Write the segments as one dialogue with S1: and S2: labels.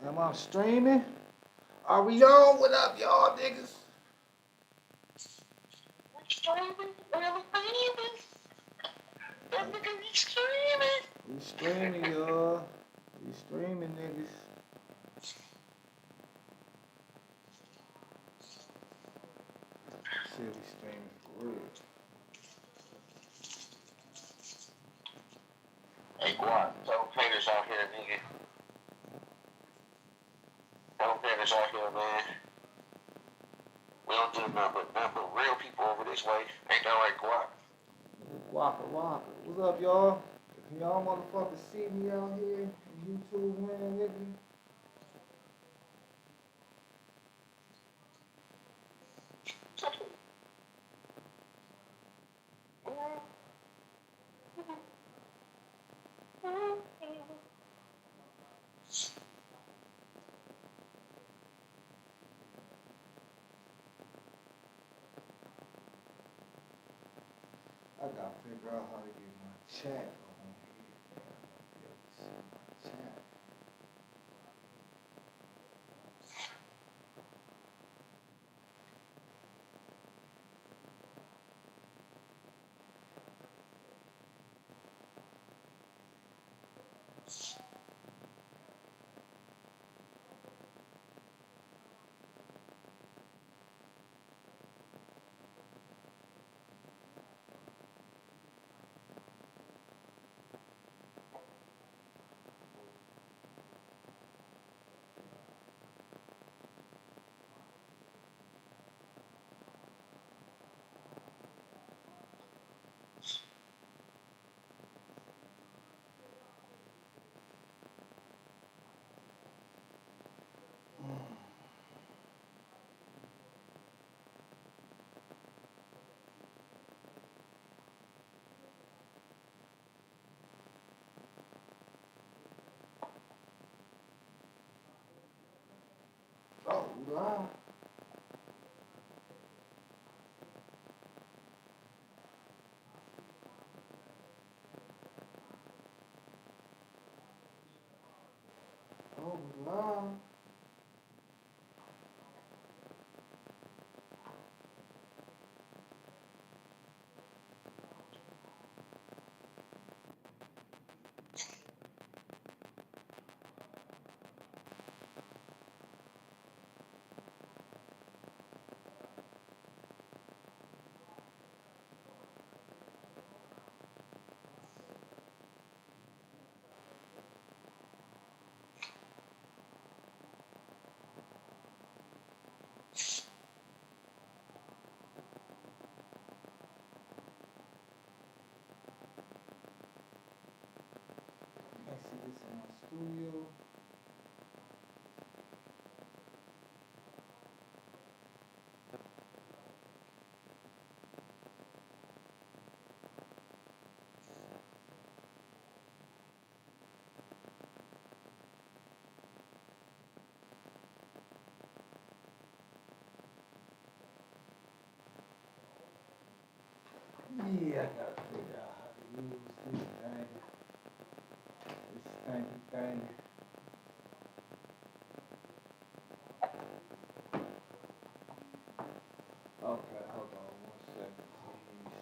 S1: Am I streaming? Are we on? What up, y'all niggas? We streaming, y'all. We streaming, niggas. Shit, we streaming for real.
S2: Hey, Guap, tell them haters out here, nigga. Tell them haters out here, man. We don't do nothing but real people over this way. Ain't that right, Guap?
S1: Waka Waka. What's up, y'all? Can y'all motherfuckers see me out here in YouTube, man, nigga? I gotta figure out how to get my chat on here. Be able to see my chat. Oh, wow. Oh, wow. I see this in my studio. Yeah, I gotta figure out how to use this thing. This thing. Okay, hold on 1 second, please.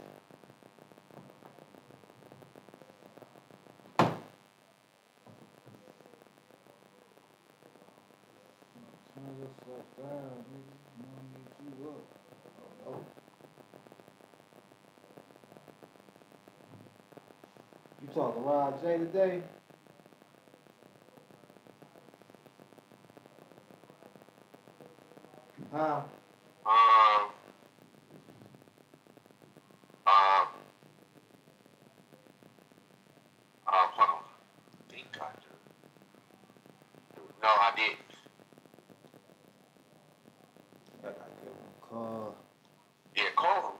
S1: Turn yourself down, nigga. I don't need you up. Oh, no. You talking to Rod J today? Huh?
S2: Um, um, hold on. I think I do. No, I didn't.
S1: I gotta give him a call.
S2: Yeah, call him.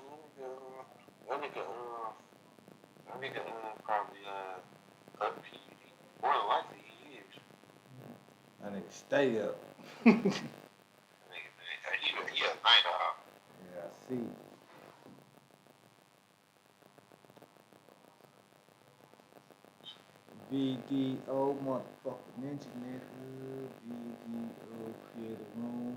S2: That nigga, probably, up. More than likely he is.
S1: I need to stay up.
S2: That nigga, he a night owl.
S1: Yeah, I see. VDO, motherfucker, ninja nigga. VDO, create a room.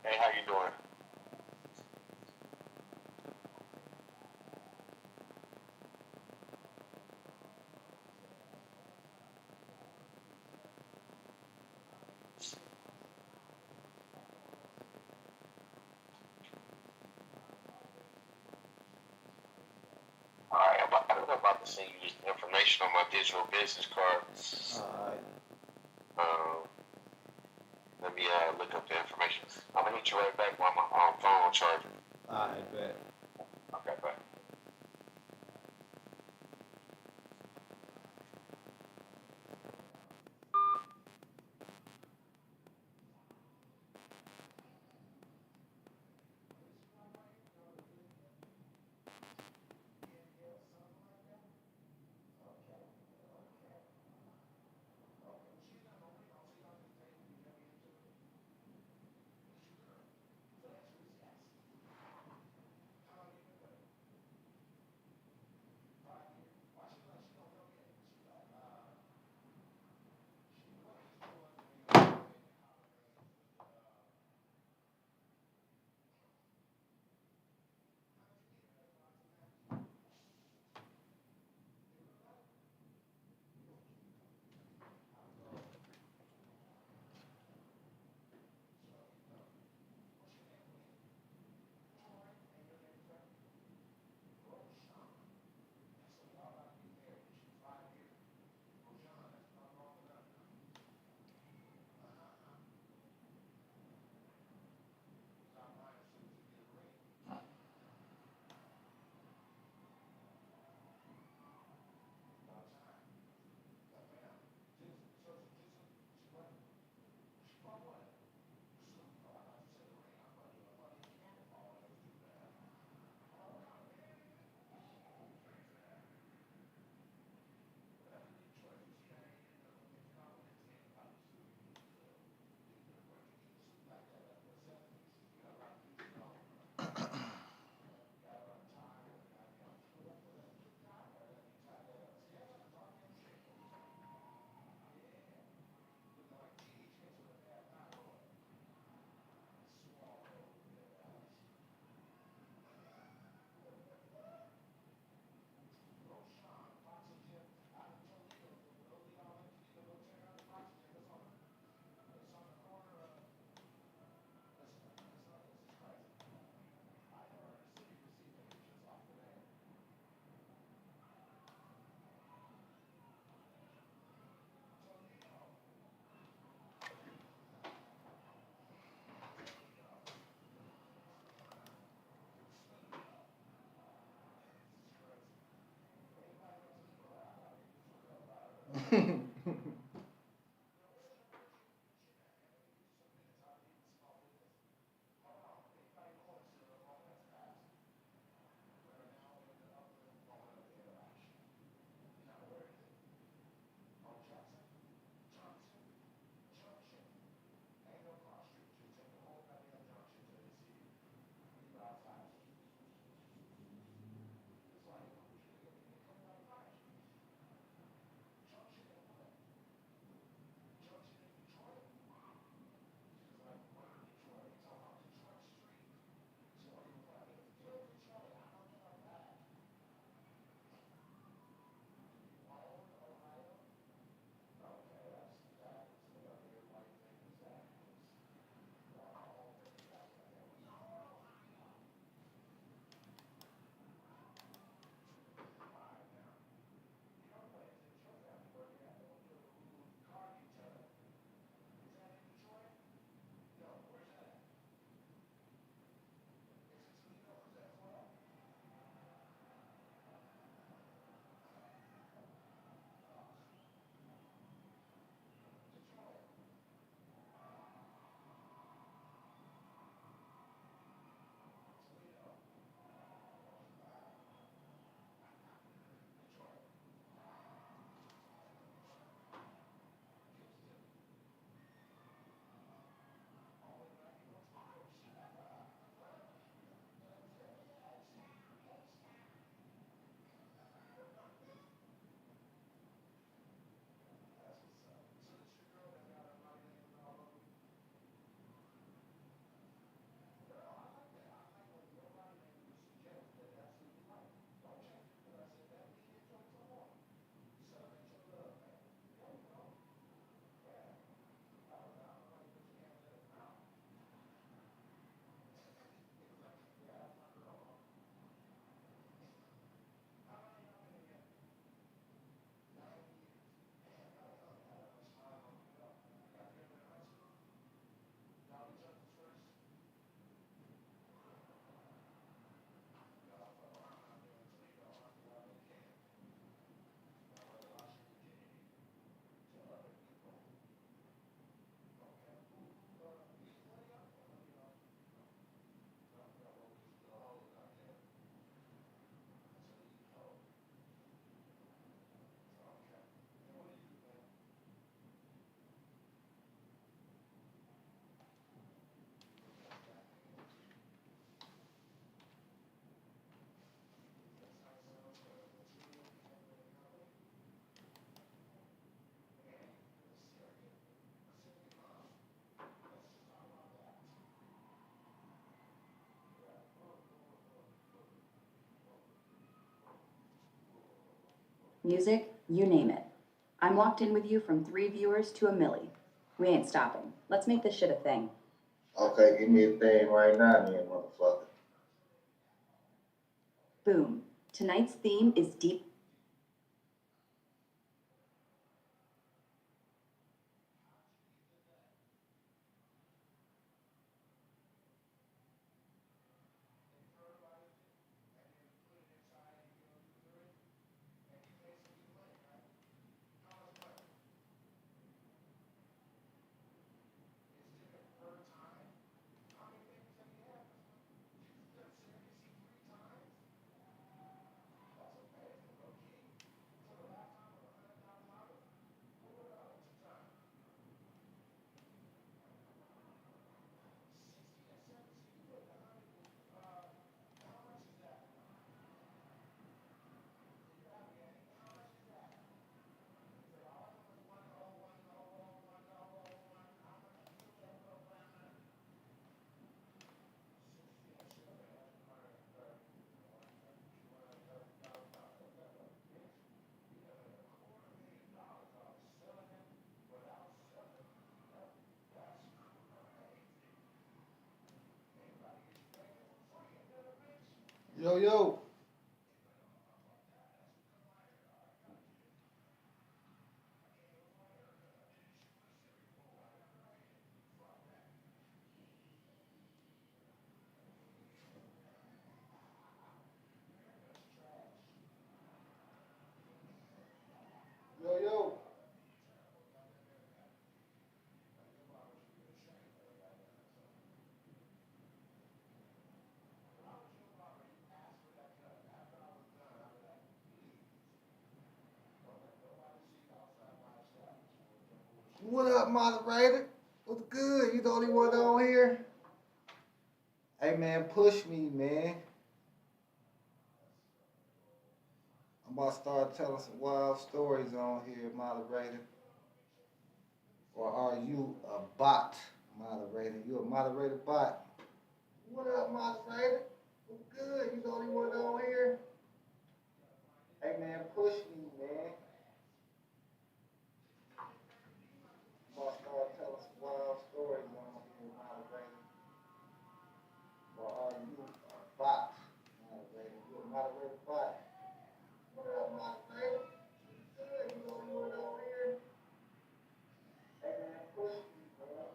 S2: Hey, how you doing? Alright, I'm about to send you this information on my digital business card.
S1: Alright.
S2: Um, Let me look up the information. I'm gonna hit you right back while my phone charging.
S1: Alright, bet.
S2: Okay, bye.
S3: Music, you name it. I'm locked in with you from 3 viewers to a milli. We ain't stopping. Let's make this shit a thing.
S1: Okay, give me a thing right now, then, motherfucker.
S3: Boom. Tonight's theme is deep.
S1: Yo, yo. Yo, yo. What up, moderator? What's good? You the only one on here? Hey, man, push me, man. I'm about to start telling some wild stories on here, moderator. Or are you a bot, moderator? You a moderator bot? What up, moderator? What's good? You the only one on here? Hey, man, push me, man. I'm about to start telling some wild stories on here, moderator. Or are you a bot, moderator? You a moderator bot? What up, moderator? What's good? You the only one on here? Hey, man, push me, man.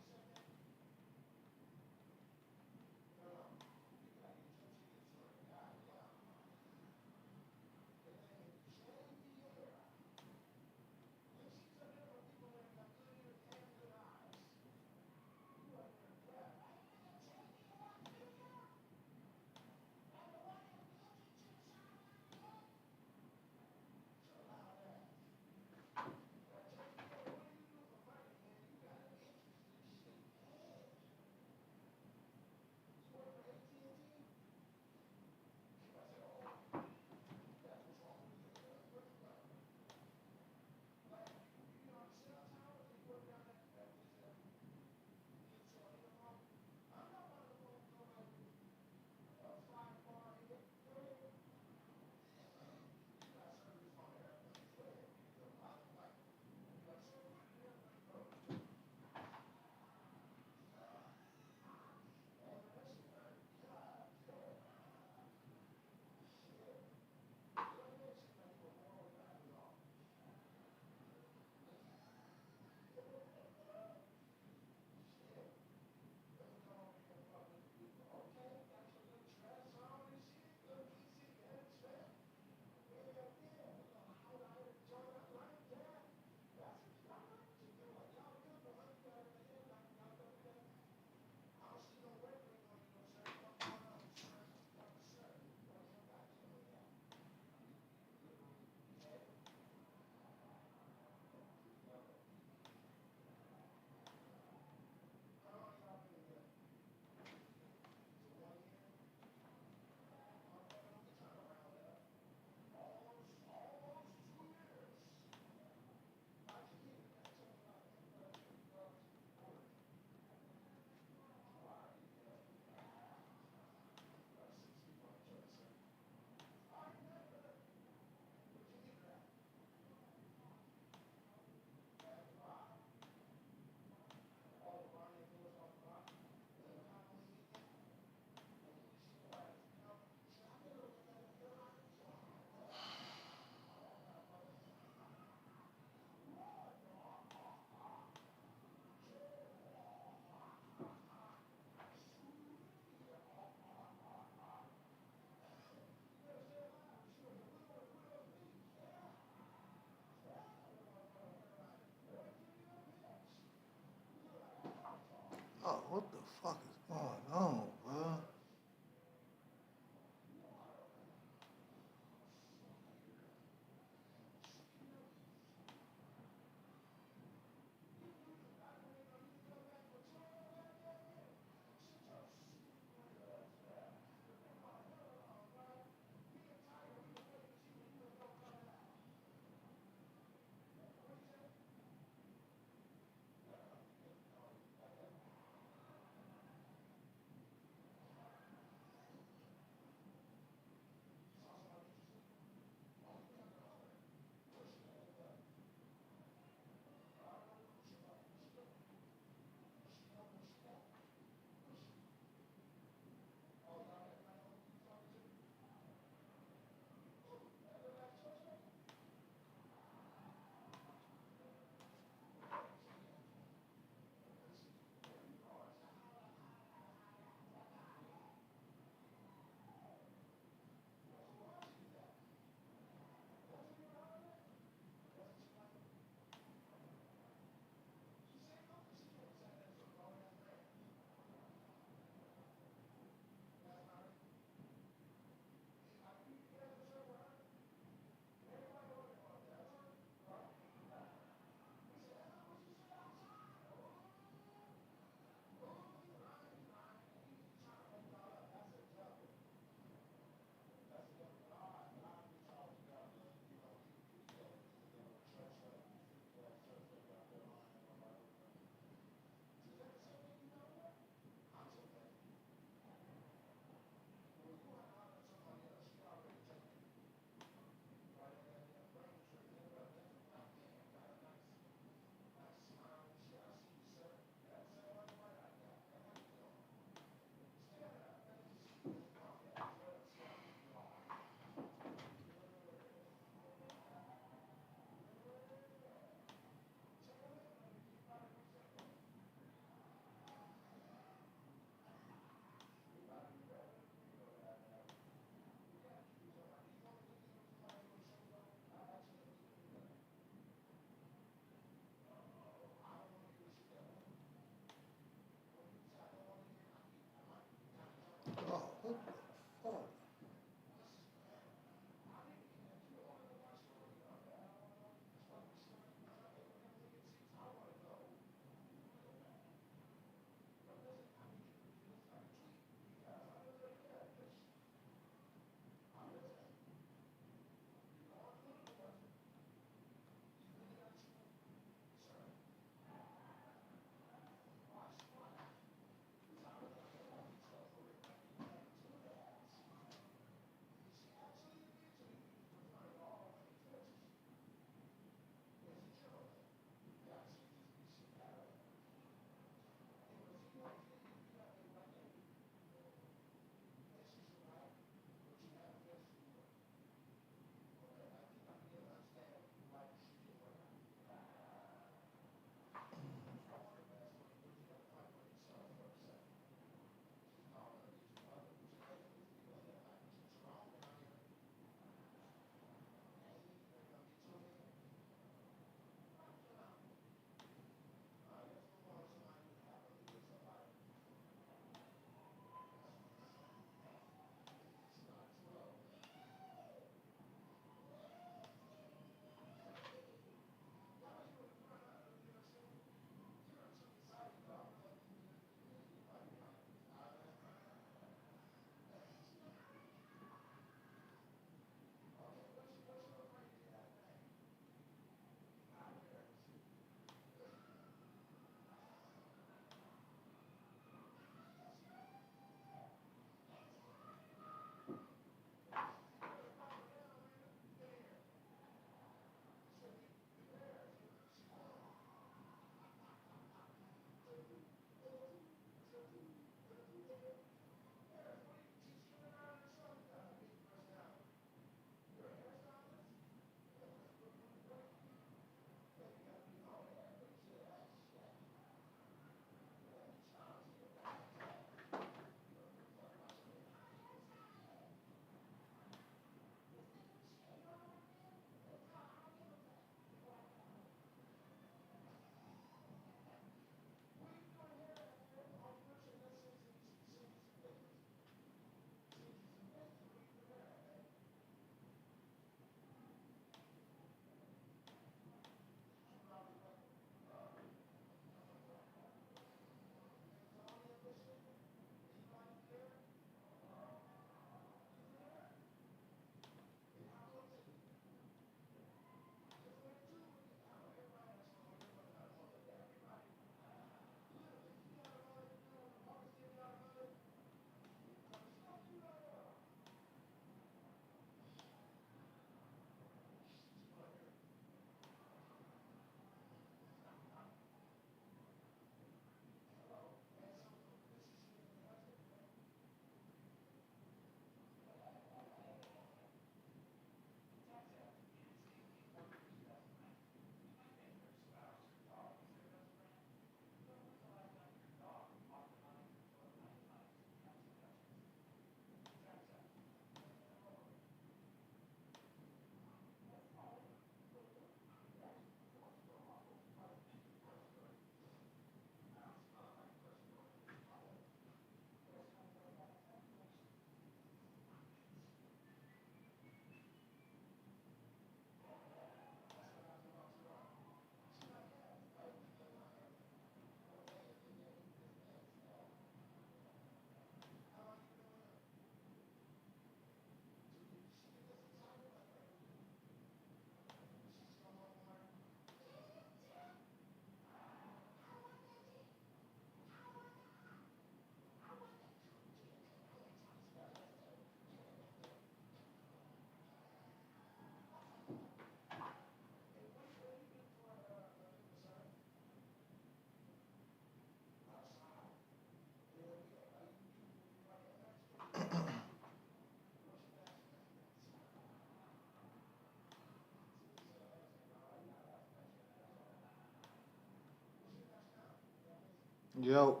S1: Yo,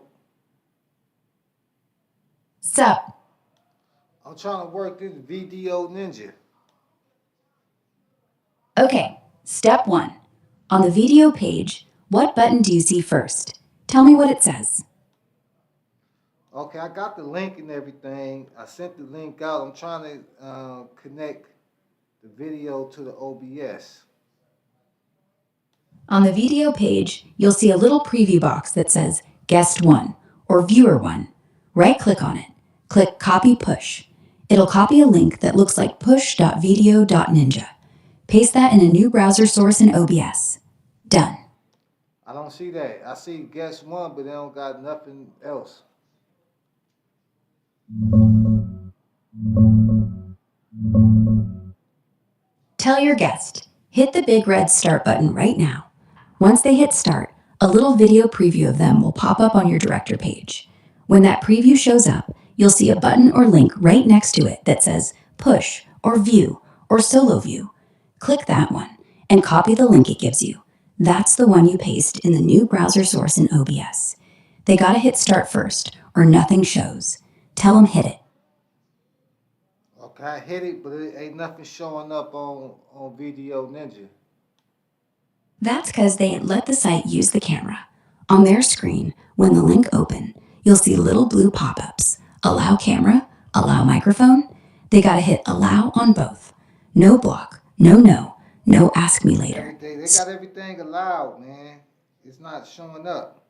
S3: Sup?
S1: I'm trying to work this Video Ninja.
S3: Okay, step 1. On the video page, what button do you see first? Tell me what it says.
S1: Okay, I got the link and everything. I sent the link out. I'm trying to connect the video to the OBS.
S3: On the video page, you'll see a little preview box that says Guest 1 or Viewer 1. Right-click on it. Click Copy Push. It'll copy a link that looks like push.video.ninja. Paste that in a new browser source in OBS. Done.
S1: I don't see that. I see guest one, but they don't got nothing else.
S3: Tell your guest, hit the big red start button right now. Once they hit start, a little video preview of them will pop up on your director page. When that preview shows up, you'll see a button or link right next to it that says Push or View or Solo View. Click that one and copy the link it gives you. That's the one you paste in the new browser source in OBS. They gotta hit start first or nothing shows. Tell them hit it.
S1: Okay, I hit it, but it ain't nothing showing up on Video Ninja.
S3: That's because they let the site use the camera. On their screen, when the link open, you'll see little blue pop-ups. Allow camera, allow microphone. They gotta hit allow on both. No block, no ask me later.
S1: They got everything allowed, man. It's not showing up.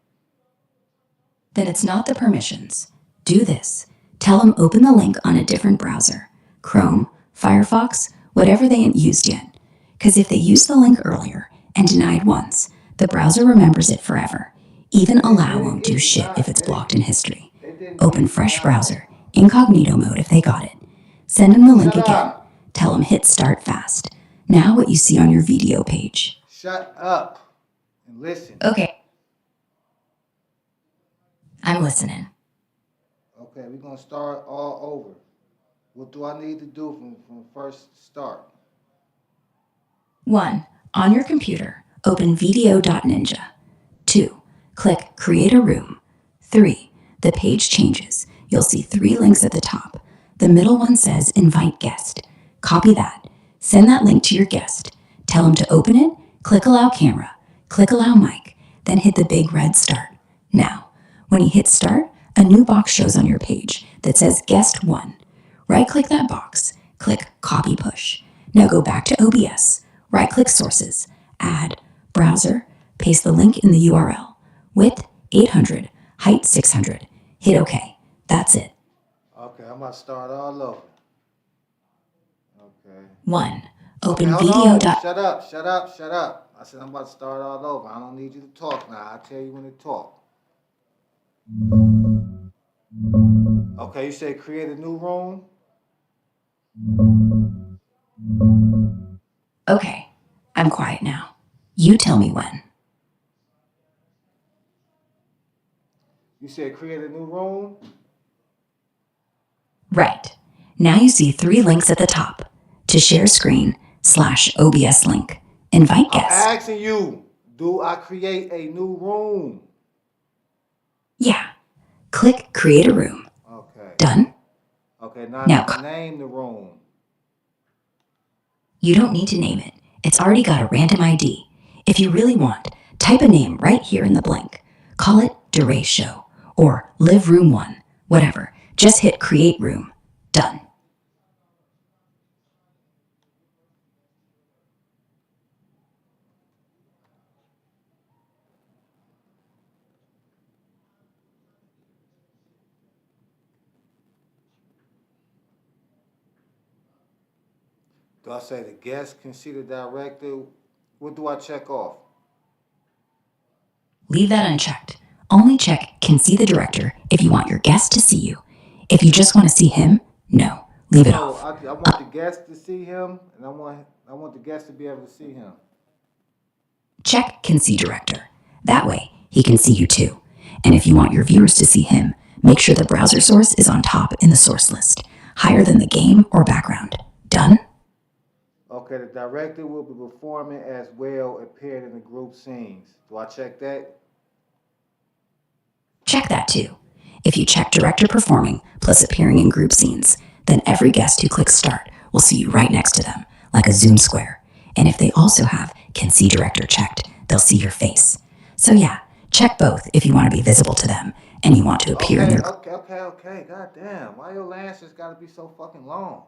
S3: Then it's not the permissions. Do this. Tell them open the link on a different browser. Chrome, Firefox, whatever they ain't used yet. Because if they used the link earlier and denied once, the browser remembers it forever. Even allow won't do shit if it's blocked in history. Open fresh browser, incognito mode if they got it. Send them the link again. Tell them hit start fast. Now what you see on your video page.
S1: Shut up and listen.
S3: Okay. I'm listening.
S1: Okay, we're gonna start all over. What do I need to do from first start?
S3: 1. On your computer, open video.ninja. 2. Click Create a Room. 3. The page changes. You'll see 3 links at the top. The middle one says Invite Guest. Copy that. Send that link to your guest. Tell them to open it, click Allow Camera, click Allow Mic, then hit the big red Start. Now, when you hit Start, a new box shows on your page that says Guest 1. Right-click that box, click Copy Push. Now go back to OBS, right-click Sources, Add, Browser, paste the link in the URL. Width 800, height 600. Hit OK. That's it.
S1: Okay, I'm about to start all over. Okay.
S3: 1. Open
S1: Okay, hold
S3: video.
S1: on. Shut up. I said I'm about to start all over. I don't need you to talk now. I'll tell you when to talk. Okay, you said create a new room?
S3: Okay, I'm quiet now. You tell me when.
S1: You said create a new room?
S3: Right. Now you see 3 links at the top. To share screen /OBS link. Invite guest.
S1: I'm asking you, do I create a new room?
S3: Yeah. Click create a room.
S1: Okay.
S3: Done?
S1: Okay, now name the room.
S3: You don't need to name it. It's already got a random ID. If you really want, type a name right here in the blank. Call it Duray Show or Live Room 1. Whatever. Just hit create room. Done.
S1: Do I say the guest can see the director? What do I check off?
S3: Leave that unchecked. Only check can see the director if you want your guest to see you. If you just want to see him, no. Leave it off.
S1: I want the guest to see him, and I want the guest to be able to see him.
S3: Check can see director. That way, he can see you too. And if you want your viewers to see him, make sure the browser source is on top in the source list, higher than the game or background. Done?
S1: Okay, the director will be performing as well appeared in the group scenes. Do I check that?
S3: that too. If you check director performing plus appearing in group scenes, then every guest who clicks start will see you right next to them, like a Zoom square. And if they also have can see director checked, they'll see your face. So yeah, check both if you want to be visible to them and you want to appear in their.
S1: Okay. God damn. Why your lashes gotta be so fucking long?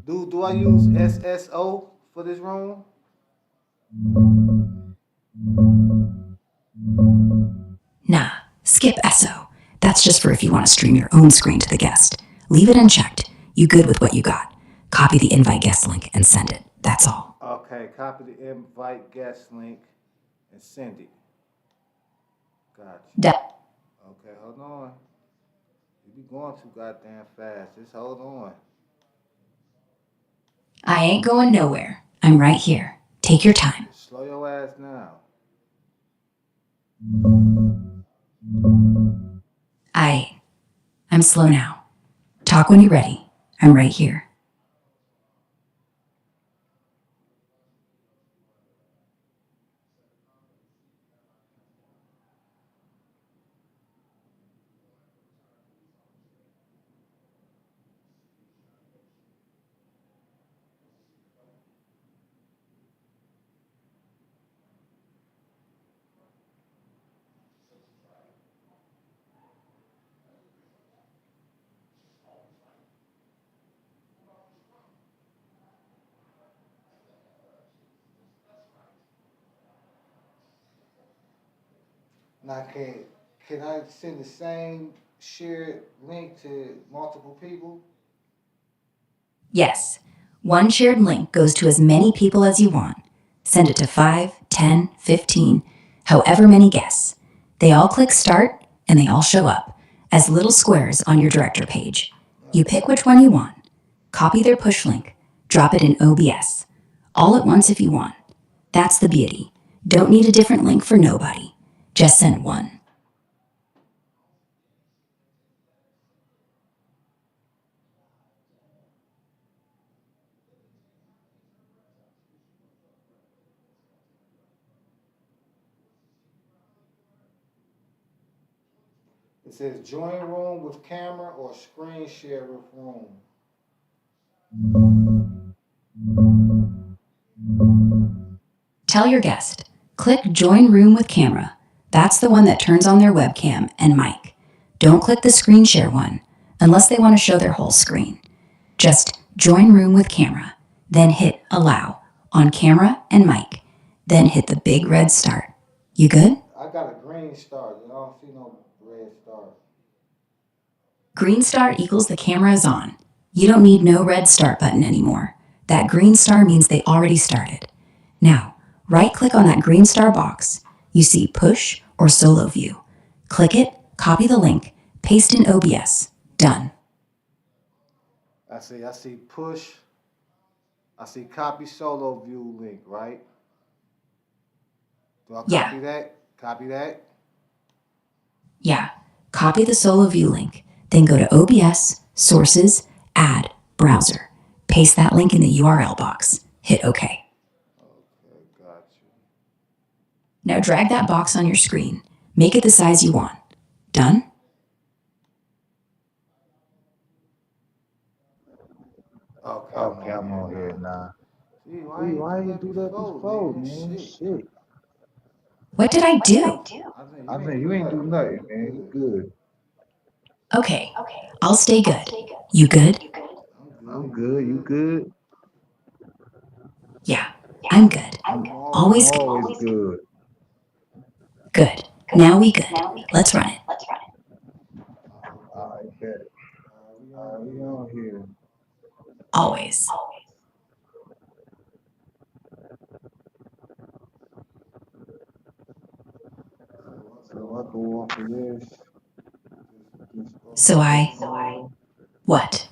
S1: Do I use SSO for this room?
S3: Nah, skip SO. That's just for if you want to stream your own screen to the guest. Leave it unchecked. You good with what you got. Copy the invite guest link and send it. That's all.
S1: Okay, copy the invite guest link and send it. Gotcha. Okay, hold on. You be going too goddamn fast. Just hold on.
S3: I ain't going nowhere. I'm right here. Take your time.
S1: Just slow your ass down.
S3: I'm slow now. Talk when you're ready. I'm right here.
S1: Now, can I send the same shared link to multiple people?
S3: Yes. One shared link goes to as many people as you want. Send it to 5, 10, 15, however many guests. They all click start and they all show up as little squares on your director page. You pick which one you want. Copy their push link. Drop it in OBS. All at once if you want. That's the beauty. Don't need a different link for nobody. Just send one.
S1: It says join room with camera or screen share with room.
S3: Tell your guest, click join room with camera. That's the one that turns on their webcam and mic. Don't click the screen share one unless they want to show their whole screen. Just join room with camera, then hit allow on camera and mic, then hit the big red start. You good?
S1: I got a green star. I don't see no red star.
S3: Green star equals the camera is on. You don't need no red start button anymore. That green star means they already started. Now, right-click on that green star box. You see push or solo view. Click it, copy the link, paste in OBS. Done.
S1: I see push. I see copy solo view link, right? Do I copy that? Copy that?
S3: Yeah. Copy the solo view link. Then go to OBS, Sources, Add, Browser. Paste that link in the URL box. Hit OK.
S1: Okay, got you.
S3: Now drag that box on your screen. Make it the size you want. Done?
S1: Okay, I'm on here now. See, why you do that before, man? Shit.
S3: What did I do?
S1: I think you ain't do nothing, man. You good.
S3: Okay. I'll stay good. You good?
S1: I'm good. You good?
S3: Yeah, I'm good. Always good.
S1: Always good.
S3: Good. Now we good. Let's run it.
S1: I bet. We on here.
S3: Always.
S1: So I go off of this.
S3: So I. What?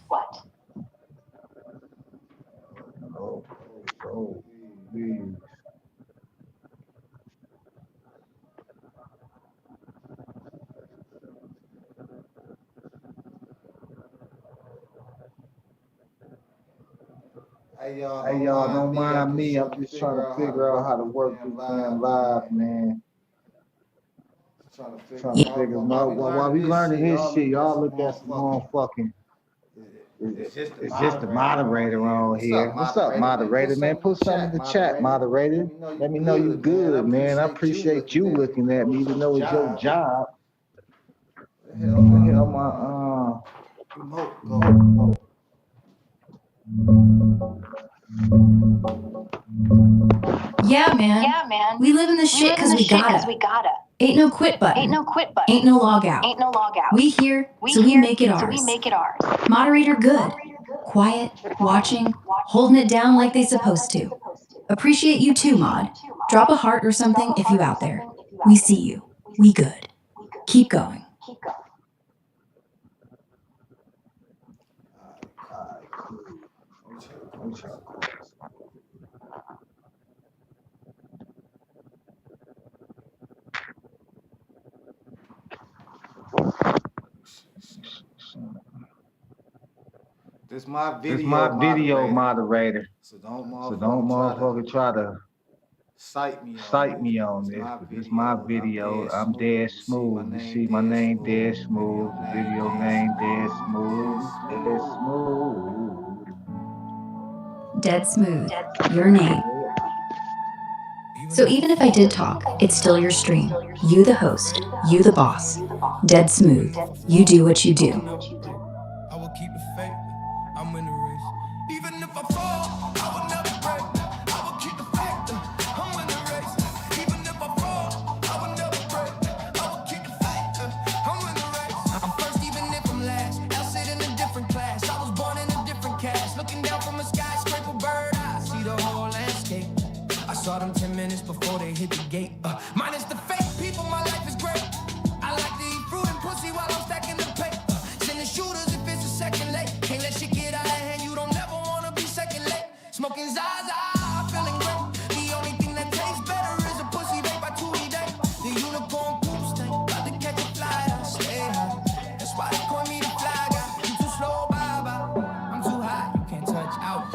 S1: Oh, please. Hey y'all, don't mind me. I'm just trying to figure out how to work this damn live, man. Trying to
S3: Yeah.
S1: figure them out. While we learning his shit, y'all look at some motherfucking. It's just the moderator on here. What's up, moderator, man? Put something in the chat, moderator. Let me know you good, man. I appreciate you looking at me, even though it's your job. The hell my remote go.
S3: Yeah, man. We live in this shit because we gotta. Ain't no quit button. Ain't no log out. We here, so we make it ours. Moderator good. Quiet, watching, holding it down like they supposed to. Appreciate you too, Mod. Drop a heart or something if you out there. We see you. We good. Keep going.
S1: This my video moderator. So don't motherfucker try to cite me on this. This is my video. I'm dead smooth. You see my name dead smooth. The video name dead smooth.
S3: Dead smooth. Your name. So even if I did talk, it's still your stream. You the host. You the boss. Dead smooth. You do what you do.
S4: I will keep the faith. I'm in the race. Even if I fall, I will never break. I will keep the faith. I'm in the race. Even if I fall, I will never break. I will keep the faith. I'm in the race. I'm first even if I'm last. I'll sit in a different class. I was born in a different cast. Looking down from a skyscraper bird, I see the whole landscape. I saw them 10 minutes before they hit the gate. Minus the fake people, my life is great. I like to eat fruit and pussy while I'm stacking the paper. Sending shooters if it's a second late. Can't let shit get out of hand, you don't never wanna be second late. Smoking Zaza, feeling great. The only thing that tastes better is a pussy vape by 2 day. The unicorn poop stink, about to catch a fly, I stay high. That's why they call me the fly guy. You too slow, bye-bye. I'm too high, you can't touch out.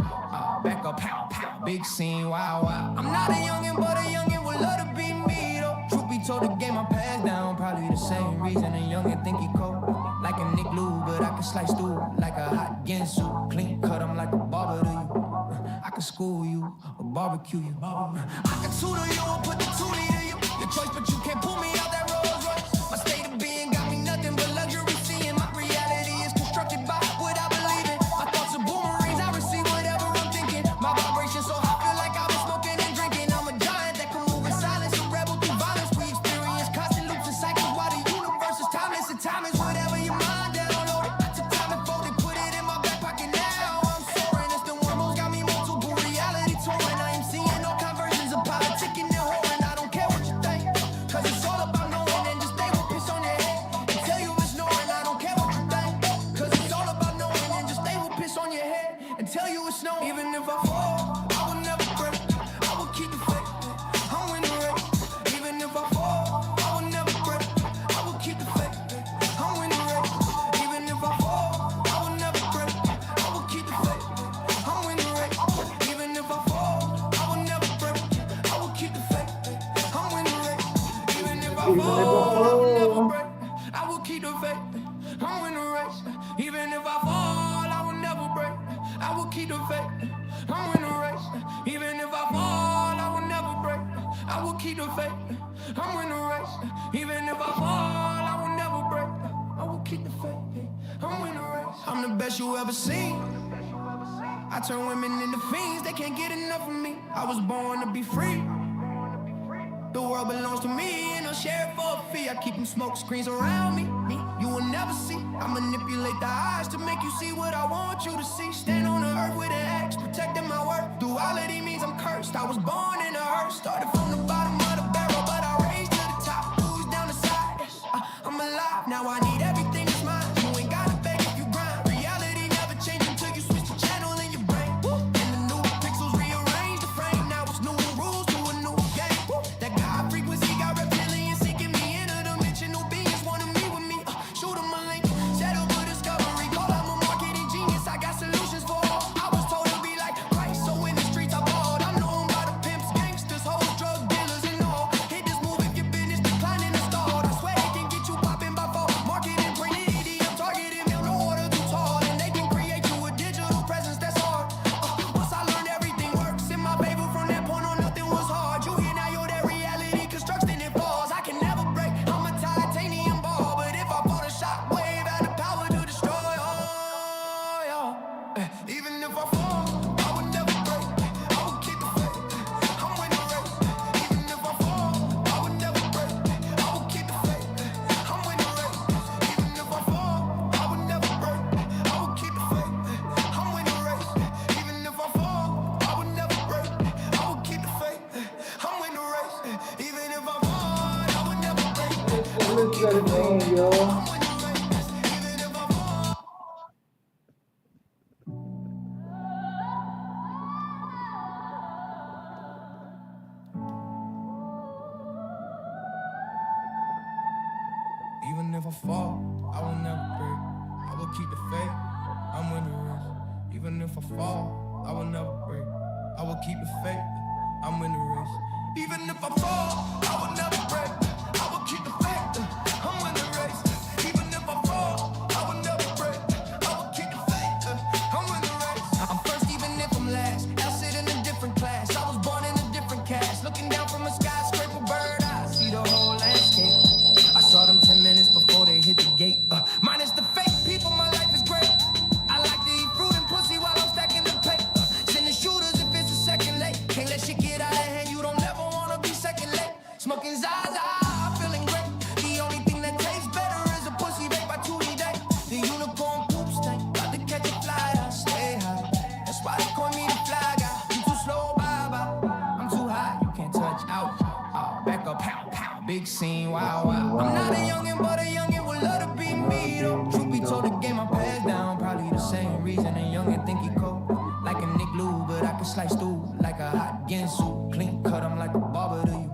S4: Back up, pow, pow, big scene, wow, wow. I'm not a youngin', but a youngin' would love to be me, though. Truth be told, the game I passed down, probably the same reason a youngin' think he cold. Like a Nick Lou, but I can slice through like a hot Ginsu. Clean cut, I'm like a barber to you. I can school you or barbecue you. I can tutor you or put the tootie to you. Your choice, but you can't pull me out that Rolls Royce. My state of being got me nothing but luxury seeing. My reality is constructed by what I believe in. My thoughts are boomerangs, I receive whatever I'm thinking. My vibration so high, feel like I was smoking and drinking. I'm a giant that can move in silence, a rebel through violence. We experience constant loops and cycles while the universe is timeless. And time is whatever your mind download it. I took time and folded, put it in my back pocket. Now I'm soaring. It's the wormholes got me multiple reality touring. I am seeing all conversions of politicking and whoring. I don't care what you think, cause it's all about knowing. And just stay with piss on your head and tell you it's snowing. I don't care what you think, cause it's all about knowing. And just stay with piss on your head and tell you it's snowing. Even if I fall, I will never break. I will keep the faith. I'm in the race. Even if I fall, I will never break. I will keep the faith. I'm in the race. Even if I fall, I will never break. I will keep the faith. I'm in the race. Even if I fall, I will never break. I will keep the faith. I'm in the race. Even if I fall, I will never break. I will keep the faith. I'm in the race. Even if I fall, I will never break. I will keep the faith. I'm in the race. Even if I fall, I will never break. I will keep the faith. I'm in the race. Even if I fall, I will never break. I will keep the faith. I'm in the race. I'm the best you ever seen. I turn women into fiends. They can't get enough of me. I was born to be free. The world belongs to me and I'll share it for a fee. I keep them smoke screens around me. You will never see. I manipulate the eyes to make you see what I want you to see. Stand on the earth with an axe, protecting my worth. Duality means I'm cursed. I was born in a hearse. Started from the bottom of the barrel, but I raised to the top. Who's down the side? I'm alive. Now I need everything that's mine. You ain't gotta beg if you grind. Reality never changes until you switch the channel in your brain. And the new pixels rearrange the frame. Now it's new rules to a new game. That God frequency got reptilians seeking me. Interdimensional beings wanna meet with me. Shoot 'em a link, set up a discovery. Call I'm a marketing genius. I got solutions for all. I was told to be like Christ, so in the streets I balled. I'm known by the pimps, gangsters, hoes, drug dealers.
S1: shut it down, y'all.
S4: Even if I fall, I will never break. I will keep the faith. I'm winning the race. Even if I fall, I will never break. I will keep the faith. I'm winning the race. Even if I fall, I will never break. I will keep the faith. I'm winning the race. Even if I fall, I will never break. I will keep the faith. I'm winning the race. I'm first even if I'm last. I'll sit in a different class. I was born in a different cast. Looking down from a skyscraper bird, I see the whole landscape. I saw them 10 minutes before they hit the gate. Minus the fake people, my life is great. I like to eat fruit and pussy while I'm stacking the paper. Send the shooters if it's a second late. Can't let shit get out of hand, you don't ever wanna be second late. Smoking Zaza, feeling great. The only thing that tastes better is a pussy vape by 2 day. The unicorn poop stank, got to catch a flight, I stay high. That's why they call me the fly guy. I'm too slow, bye-bye. I'm too high, you can't touch out. Back up, pow, pow, big scene, wow, wow. I'm not a youngin', but a youngin' would love to be me, though. Truth be told, the game I passed down, probably the same reason a youngin' think he cold. Like a Nick Lou, but I can slice through like a hot Ginsu. Clean cut, I'm like a barber to you.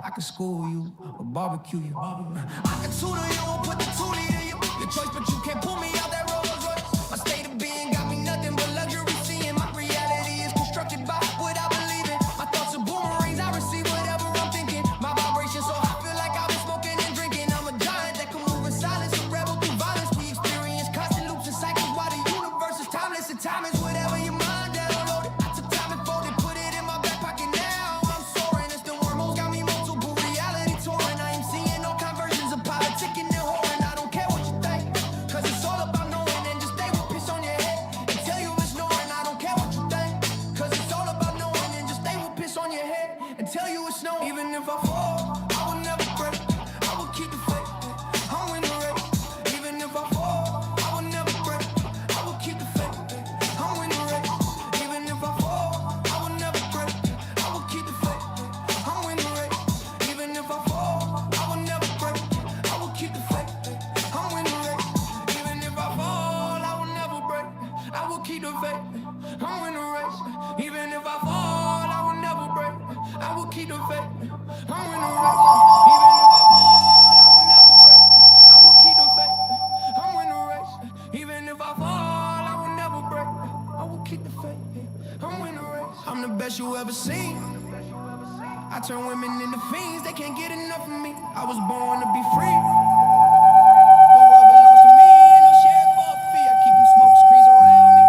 S4: I can school you, or barbecue you. I can tutor you, or put the toolie to you. Your choice, but you can't pull me out that Rolls Royce. My state of being got me nothing but luxury seeing. My reality is constructed by what I believe in. My thoughts are boomerangs, I receive whatever I'm thinking. My vibration so I feel like I've been smoking and drinking. I'm a giant that can move in silence, a rebel through violence. We experience constant loops and cycles while the universe is timeless. And time is whatever your mind downloaded. I took time and folded, put it in my back pocket now. I'm soaring, it's the wormholes got me multiple reality touring. I am seeing all conversions of politicking and whoring. I don't care what you think, cause it's all about knowing. And just stay with piss on your head and tell you it's knowing. I don't care what you think, cause it's all about knowing. And just stay with piss on your head and tell you it's knowing. Even if I fall, I will never break. I will keep the faith. I'm winning the race. Even if I fall, I will never break. I will keep the faith. I'm winning the race. Even if I fall, I will never break. I will keep the faith. I'm winning the race. Even if I fall, I will never break. I will keep the faith. I'm winning the race. Even if I fall, I will never break. I will keep the faith. I'm winning the race. Even if I fall, I will never break. I will keep the faith. I'm winning the race. Even if I fall, I will never break. I will keep the faith. I'm winning the race. I'm the best you ever seen. I turn women into fiends. They can't get enough of me. I was born to be free. The world belongs to me, and I'll share it for a fee. I keep them smoke screens around me.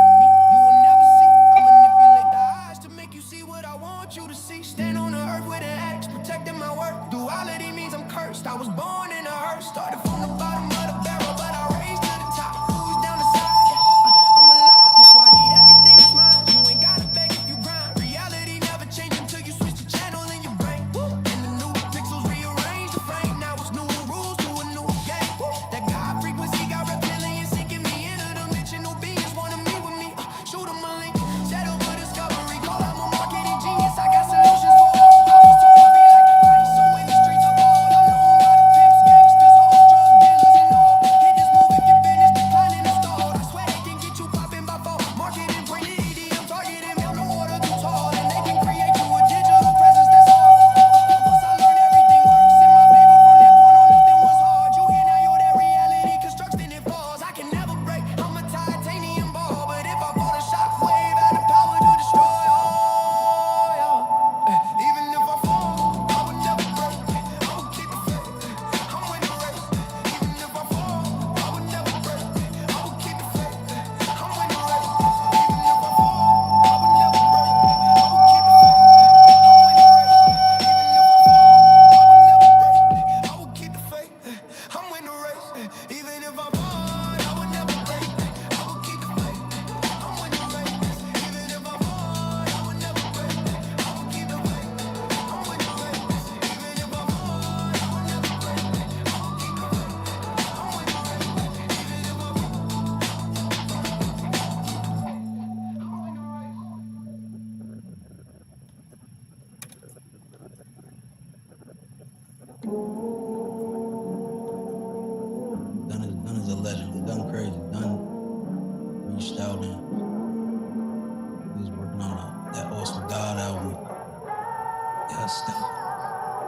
S4: You will never see. I manipulate the eyes to make you see what I want you to see. Stand on the earth with an axe, protecting my work. Duality means I'm cursed. I was born in a hearse. Started from the bottom of the barrel, but I raised to the top. Who's down the side? I'm alive. Now I need everything that's mine. You ain't gotta beg if you grind. Reality never change until you switch the channel in your brain. And the new pixels rearrange the frame. Now it's new rules to a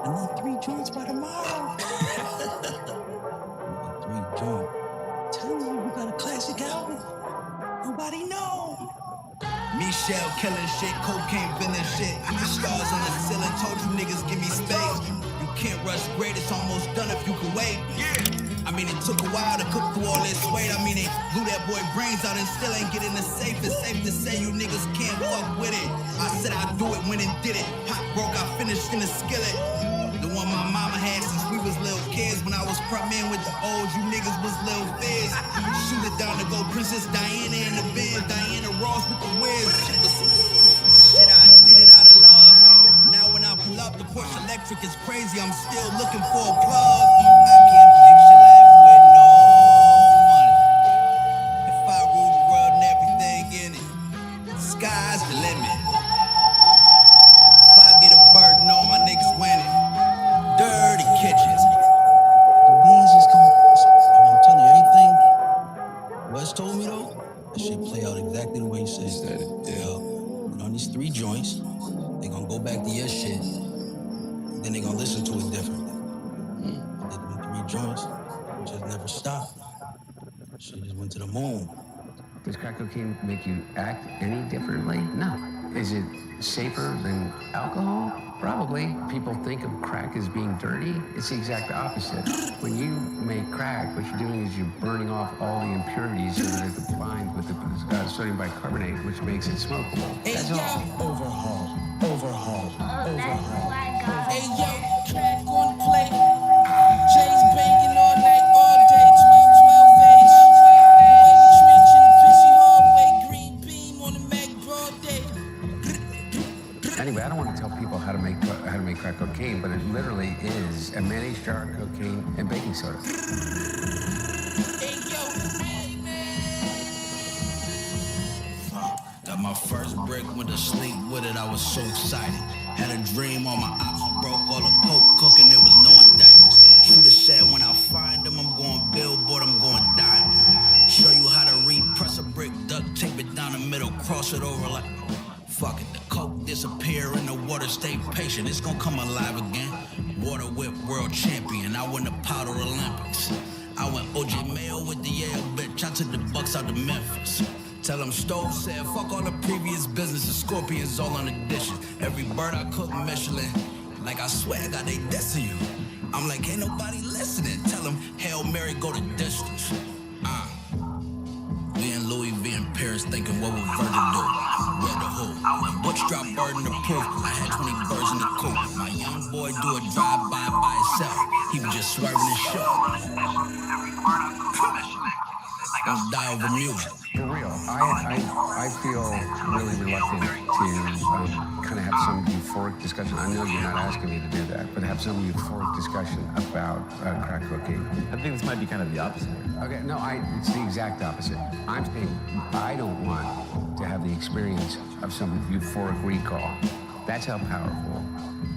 S4: I need 3 joints by tomorrow. 3 joints. Tell you, we got a classic album. Nobody know. Michelle killing shit, cocaine villain shit. The stars on the ceiling told you niggas give me space. You can't rush great, it's almost done if you can wait. I mean, it took a while to cook through all this weight. I mean, they blew that boy brains out and still ain't get in the safe. It's safe to say you niggas can't fuck with it. I said I'd do it, went and did it. Hot broke, I finished in the skillet. The one my mama had since we was little kids. When I was front man with the old, you niggas was little fizz. Shoot it down to go Princess Diana in the Benz, Diana Ross with the whiz. Shit, I did it out of love. Now when I pull up, the Porsche Electric is crazy. I'm still looking for a plug. I can't fix your life with no money. If I rule the world and everything in it, sky's the limit. If I get a burden on my niggas winning. Dirty kitchens. The beans is gonna. I'm telling you, everything Wes told me though, that shit play out exactly the way he said it. Yeah. And on these 3 joints, they gonna go back to your shit. Then they gonna listen to it differently. They did them 3 joints, just never stopped. Shit just went to the moon.
S5: Does crack cocaine make you act any differently? No. Is it safer than alcohol? Probably. People think of crack as being dirty. It's the exact opposite. When you make crack, what you're doing is you're burning off all the impurities so that it combines with the sodium bicarbonate, which makes it smokable. That's all.
S4: Overhaul. Hey yo, crack on the plate. Jay's banging all night, all day. 12 age. Wavy trench in the pissy hallway. Green beam on the Mac broad day.
S5: Anyway, I don't want to tell people how to make crack cocaine, but it literally is a mayonnaise jar of cocaine and baking soda.
S4: Hey yo, got my first brick, went to sleep with it. I was so excited. Had a dream, all my ops broke, all the coke cooking. There was no indictments. Shooter said when I find them, I'm going billboard, I'm going diamond. Show you how to repress a brick, duct tape it down the middle, cross it over like. Fuck it, the coke disappear and the water stay patient. It's gonna come alive again. Water whip world champion. I won the powder Olympics. I went OJ Mayo with the Yale bitch. I took the Bucks out to Memphis. Tell them Stove said, fuck all the previous businesses. Scorpions all on the dishes. Every bird I cook Michelin. Like I swear I got they deaths to you. I'm like, ain't nobody listening. Tell them Hail Mary go the distance. We in Louis V in Paris thinking what would Virgil do? Where the who? When Butch dropped burden of proof, I had 20 birds in the coop. My young boy do a drive-by by himself. He was just swerving his shit. Don't die over music.
S5: For real, I feel really reluctant to kind of have some euphoric discussion. I know you're not asking me to do that, but have some euphoric discussion about crack cocaine.
S6: I think this might be kind of the opposite.
S5: Okay, no, it's the exact opposite. I'm saying I don't want to have the experience of some euphoric recall. That's how powerful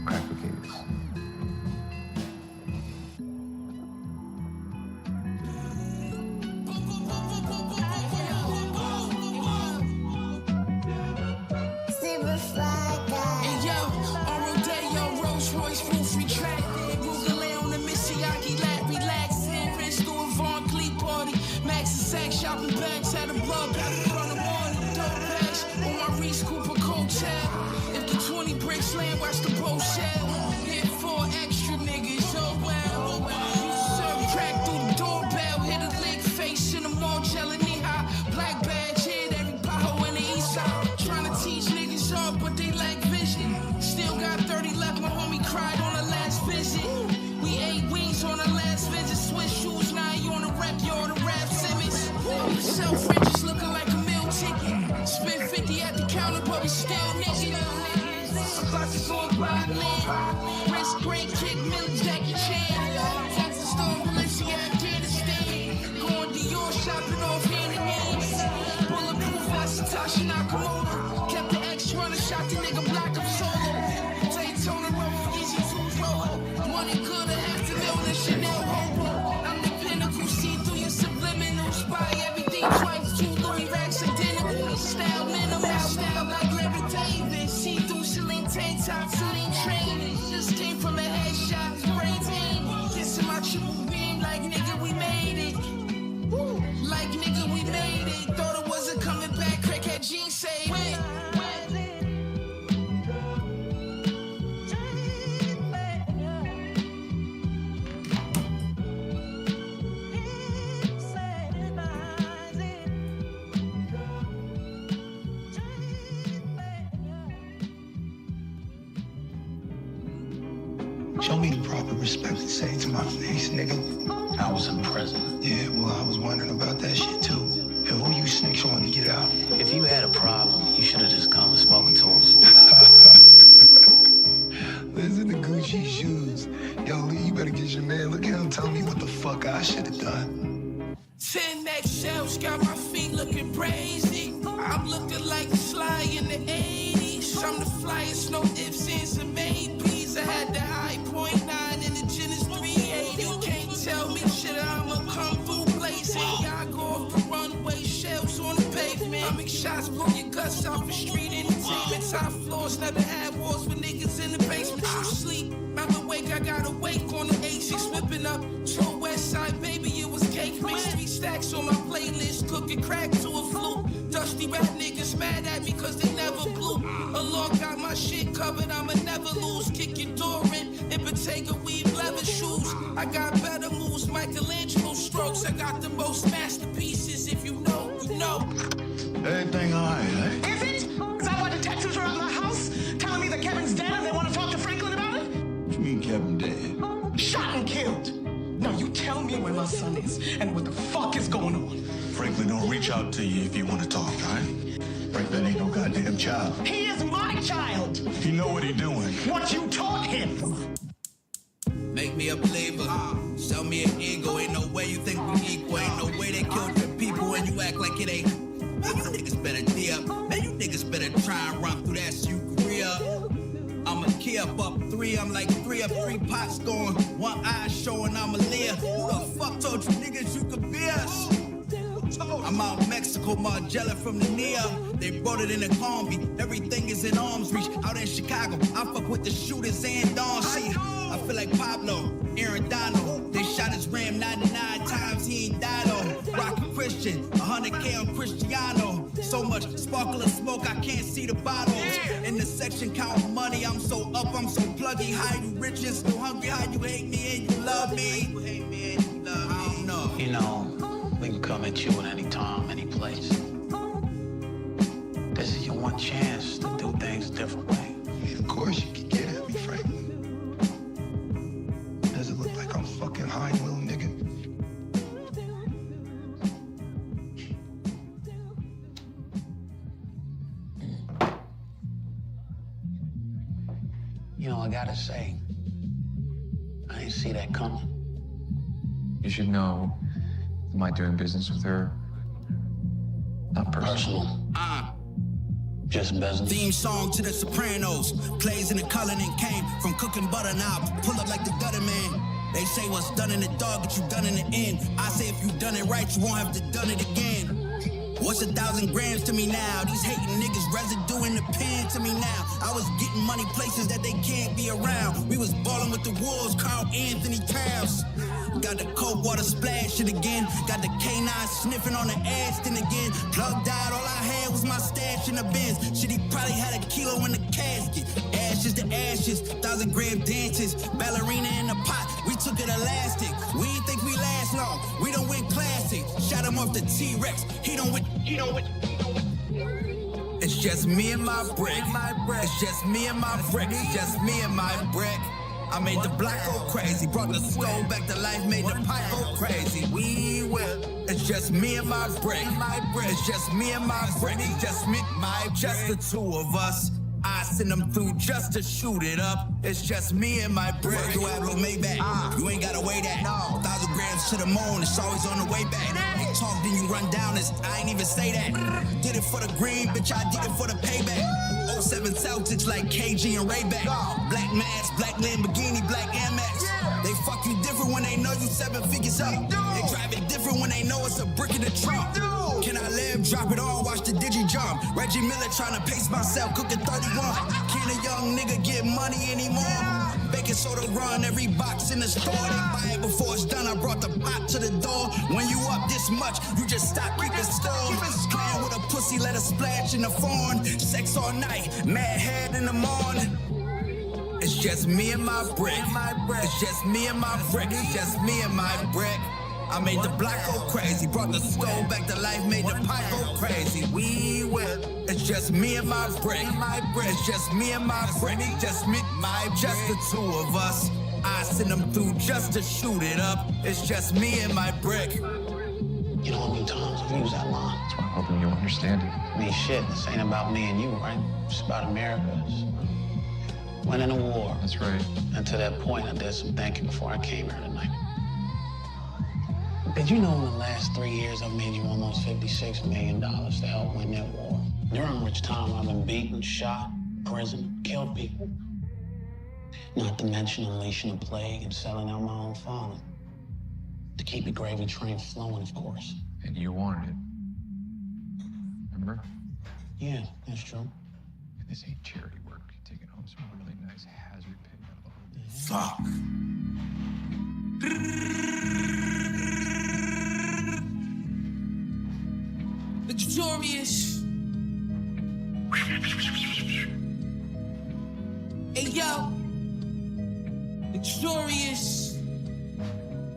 S5: crack cocaine is.
S4: Shopping bags had a blood back from the morning. Dope bags on my Reese Cooper coat tab. If the 20 bricks land, watch the boat shell. Hit 4 extra niggas, oh well. Serve crack through the doorbell. Hit a lick face in the mall, gelling knee high. Black badge hit every pothole in the east side. Trying to teach niggas up, but they lack vision. Still got 30 left, my homie cried on the last visit. We ate wings on the last visit. Switch shoes, now you on the rep, you on the rap Simmons. Self-righteous looking like a meal ticket. Spent 50 at the counter, but we still naked. I'm about to go and buy land. Wrist great kick, milk Jackie Chan. Texas Stone, Valencia, Afghanistan. Going Dior shopping off hand in hands. Bulletproof vest, Tasha Nakamoto. Kept the X runner, shot the nigga black up solo. Daytona roll, easy to roll. Money good, $500,000 in Chanel hobo. I'm the pinnacle, see through your subliminals. Buy everything twice, 2 Louis racks identical. Style minimal, style like Larry David. See through Celine tank top, Celine trainers. Just came from a head
S6: Show me the proper respect to say to my face, nigga.
S7: I was in prison.
S6: Yeah, well, I was wondering about that shit too. And who you snakes want to get out?
S7: If you had a problem, you should have just come and spoken to us.
S6: Listen to Gucci shoes. Yo, Lee, you better get your man. Look at him telling me what the fuck I should have done.
S4: 10 eggshells got my feet looking crazy. I'm looking like Sly in the 80s. I'm the flyest, no ifs, ands, and maybes. I had the high .9 and the gin is 380. You can't tell me shit, I'ma come through blazing. Y'all go off the runway, shells on the pavement. I make shots, blow your guts off the street entertainment. Top floors, never had wars with niggas in the basement. You sleep, I'm awake, I got awake on the A6, whipping up to a west side, baby, it was cake mix. 3 stacks on my playlist, cooking crack to a fluke. Dusty rap niggas mad at me cause they never blew. Allah got my shit covered, I'ma never lose. Kick your door in Bottega weave leather shoes. I got better moves, Michelangelo strokes. I got the most masterpieces, if you know, you know.
S6: Everything all right, eh?
S8: Is it? Cause I want detectives around my house telling me that Kevin's dead and they want to talk to Franklin about it?
S6: What you mean Kevin dead?
S8: Shot and killed. Now you tell me where my son is and what the fuck is going on.
S6: Franklin don't reach out to you if you want to talk, all right? Franklin ain't no goddamn child.
S8: He is my child.
S6: He know what he doing.
S8: What you taught him.
S4: Make me a believer. Sell me an ego. Ain't no way you think we equal. Ain't no way they killed your people and you act like it ain't. Man, you niggas better D up. Man, you niggas better try and run through that so you can re-up. I'm a key up 3. I'm like 3 up 3 pots going. 1 eye showing I'm a leer. Who the fuck told you niggas you could be us? I'm out in Mexico, Margiela from the Nia. They brought it in a combi. Everything is in arm's reach. Out in Chicago, I fuck with the shooters and Don C. I feel like Pablo, Aaron Donald. They shot his Ram 99 times, he ain't died on. Rocky Christian, 100K on Cristiano. So much sparkle of smoke, I can't see the bottles. In the section, count money, I'm so up, I'm so pluggy. How you rich and still hungry, how you hate me and you love me. You hate me and you love me. I don't know.
S7: You know, we can come at you at any time, any place. This is your one chance to do things a different way.
S6: Of course you can get at me, Franklin. Does it look like I'm fucking high and little nigga?
S7: You know, I gotta say, I ain't see that coming.
S9: You should know, am I doing business with her? Not personal.
S7: Just business.
S4: Theme song to the Sopranos. Plays in the Cullinan came from cooking butter now. Pull up like the gutter man. They say what's done in the dog, but you done in the end. I say if you done it right, you won't have to done it again. What's 1,000 grams to me now? These hating niggas residue in the pen to me now. I was getting money places that they can't be around. We was ballin' with the Wolves, Carl Anthony Towns. Got the cold water splashing again. Got the K9 sniffing on the Aston again. Plug died, all I had was my stash in the bins. Shit, he probably had a kilo in the casket. Ashes to ashes, 1,000 gram dances. Ballerina in the pot, we took it elastic. We ain't think we last long, we don't win classic. Shot him off the T-Rex, he don't win. It's just me and my brick. It's just me and my brick. It's just me and my brick. I made the block go crazy, brought the stove back to life, made the pot go crazy. We will. It's just me and my brick. It's just me and my brick. It's just me, just the two of us. I send them through just to shoot it up. It's just me and my brick. You have no Maybach. You ain't gotta weigh that. 1,000 grams to the moon. It's always on the way back. You talk, then you run down. I ain't even say that. Did it for the green, bitch. I did it for the payback. 07 Celtics like KG and Rayback. Black mask, black Lamborghini, black Amex. They fuck you different when they know you 7 figures up. They drive it different when they know it's a brick in the trunk. Can I live? Drop it all, watch the digi jump. Reggie Miller trying to pace myself, cooking 31. Can a young nigga get money anymore? Baking soda run every box in the store. They buy it before it's done. I brought the pot to the door. When you up this much, you just stop keeping score. Playing with a pussy, let her splash in the phone. Sex all night, mad head in the morning. It's just me and my brick. It's just me and my brick. It's just me and my brick. I made the block go crazy, brought the stove back to life, made the pot go crazy. We will. It's just me and my brick. It's just me and my brick. It's just me, just the two of us. I send them through just to shoot it up. It's just me and my brick.
S7: You know how many times I've used that line?
S9: That's why I'm hoping you'll understand it.
S7: I mean, shit, this ain't about me and you, right? It's about America. It's winning a war.
S9: That's right.
S7: And to that point, I did some thinking before I came here tonight. Did you know in the last 3 years I've made you almost $56 million to help win that war? During which time I've been beaten, shot, prison, killed people. Not to mention unleashing a plague and selling out my own father. To keep the gravy train flowing, of course.
S9: And you wanted it. Remember?
S7: Yeah, that's true.
S9: And this ain't charity work. You're taking home some really nice hazard pay metal.
S4: Fuck.
S8: Luxurious. Hey yo, luxurious.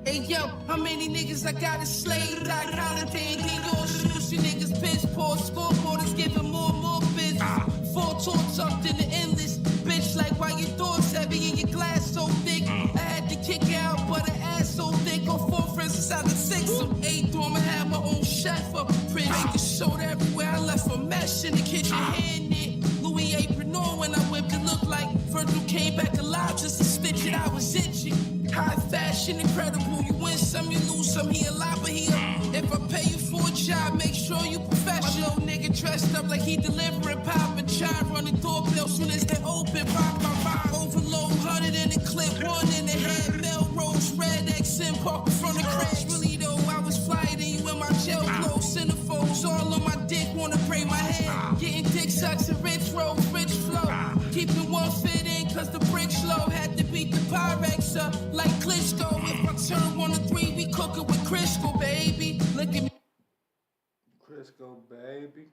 S8: Hey yo, how many niggas I gotta slay? Like holiday and your shoes, you niggas piss poor. Scoreboard is giving more and more bids. Four talks up in the endless. Bitch, like why your thoughts heavy and your glass so thick? I had to kick it out, but her ass so thick. On 4 friends inside of 6. So 8 I'ma have my own chef up in prison. Make the soda everywhere. I left a mess in the kitchen, hand it. Louis apron on when I whipped it. Looked like Virgil came back alive just to stitch it. I was itching. High fashion, incredible. You win some, you lose some. He alive, but he up. If I pay you for a job, make sure you professional. Nigga dressed up like he delivering pop and chai. Running doorbell soon as they open. Pop, overload, 100 in the clip, 1 in the head. Melrose, red XM, park in front of crash. Really though, I was flyer than you in my jail clothes. Centerfolds all on my dick, wanna break my head. Getting dick sucks and rich rolls, rich flow. Keeping one fit in, cause the brick slow. Had to beat the Pyrex up like Klitschko. If I turn 1 to 3, we cook it with Crisco, baby. Look at me.
S1: Crisco, baby.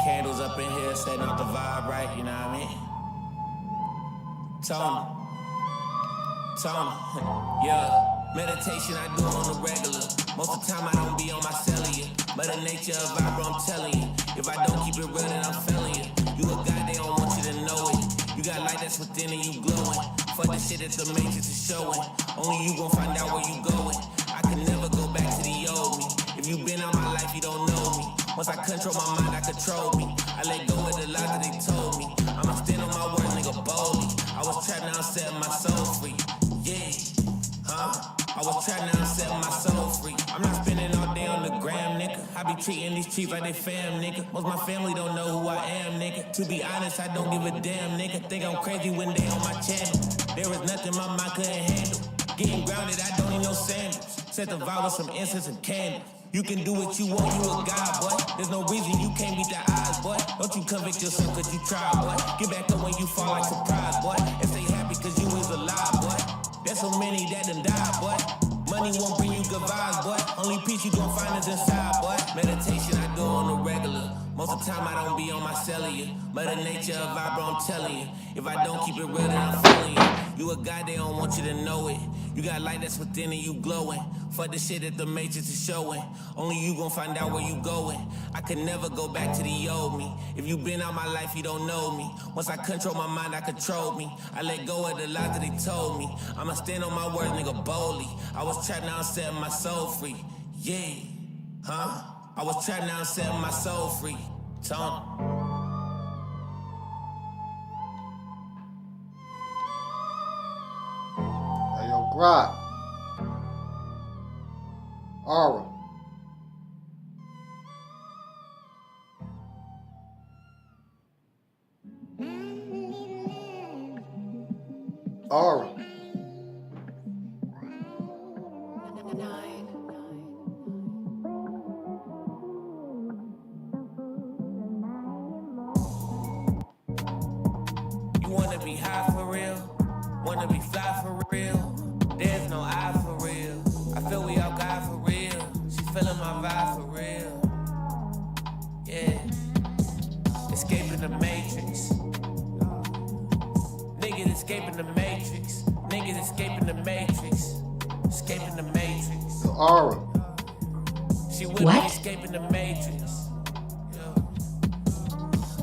S4: Candles up in here, setting up the vibe right, you know what I mean? Tony, yeah. Meditation I do on the regular. Most of the time I don't be on my cellular. But the nature of vibe, I'm telling you. If I don't keep it real, then I'm failing you. You a guy, they don't want you to know it. You got light that's within and you glowing. Fuck the shit that the matrix is showing. Only you gon' find out where you going. I can never go back to the old me. If you been on my life, you don't know me. Once I control my mind, I control me. I let go of the lies that they told me. I'ma stand on my word, nigga, boldly. I was trapped, now I'm setting my soul free. Yeah, I was trapped, now I'm setting my soul free. I'm not spending all day on the gram, nigga. I be treating these streets like they fam, nigga. Most my family don't know who I am, nigga. To be honest, I don't give a damn, nigga. Think I'm crazy when they on my channel. There was nothing my mind couldn't handle. Getting grounded, I don't need no sandals. Set the vibe with some incense and candles. You can do what you want, you a god, boy. There's no reason you can't beat the odds, boy. Don't you convict yourself cause you try, boy. Get back up when you fall like surprise, boy. And stay happy cause you is alive, boy. That's
S8: there's so many that done died, boy. Money won't bring you good vibes, boy. Only peace you gon' find is inside, boy. Meditation I do on the regular. Most of the time I don't be on my cellular. Mother nature a vibe, bro, I'm telling you. If I don't keep it real, then I'm feeling you. You a guy, they don't want you to know it. You got light that's within and you glowing. Fuck the shit that the matrix is showing. Only you gon' find out where you going. I could never go back to the old me. If you been out my life, you don't know me. Once I control my mind, I control me. I let go of the lies that they told me. I'ma stand on my words, nigga, boldly. I was trapped, now I'm setting my soul free. Yeah, huh? I was trapped, now I'm setting my soul free. Tone.
S1: Hey, yo, Grok. Aura. Aura.
S8: You wanna be high for real? Wanna be fly for real? There's no eye for real. I feel we all got for real. She feeling my vibe for real. Yeah. Escaping the matrix. Niggas escaping the matrix. Niggas escaping the matrix. Escaping the matrix.
S1: Yo, Aura.
S8: She with me
S3: What?
S8: escaping the matrix.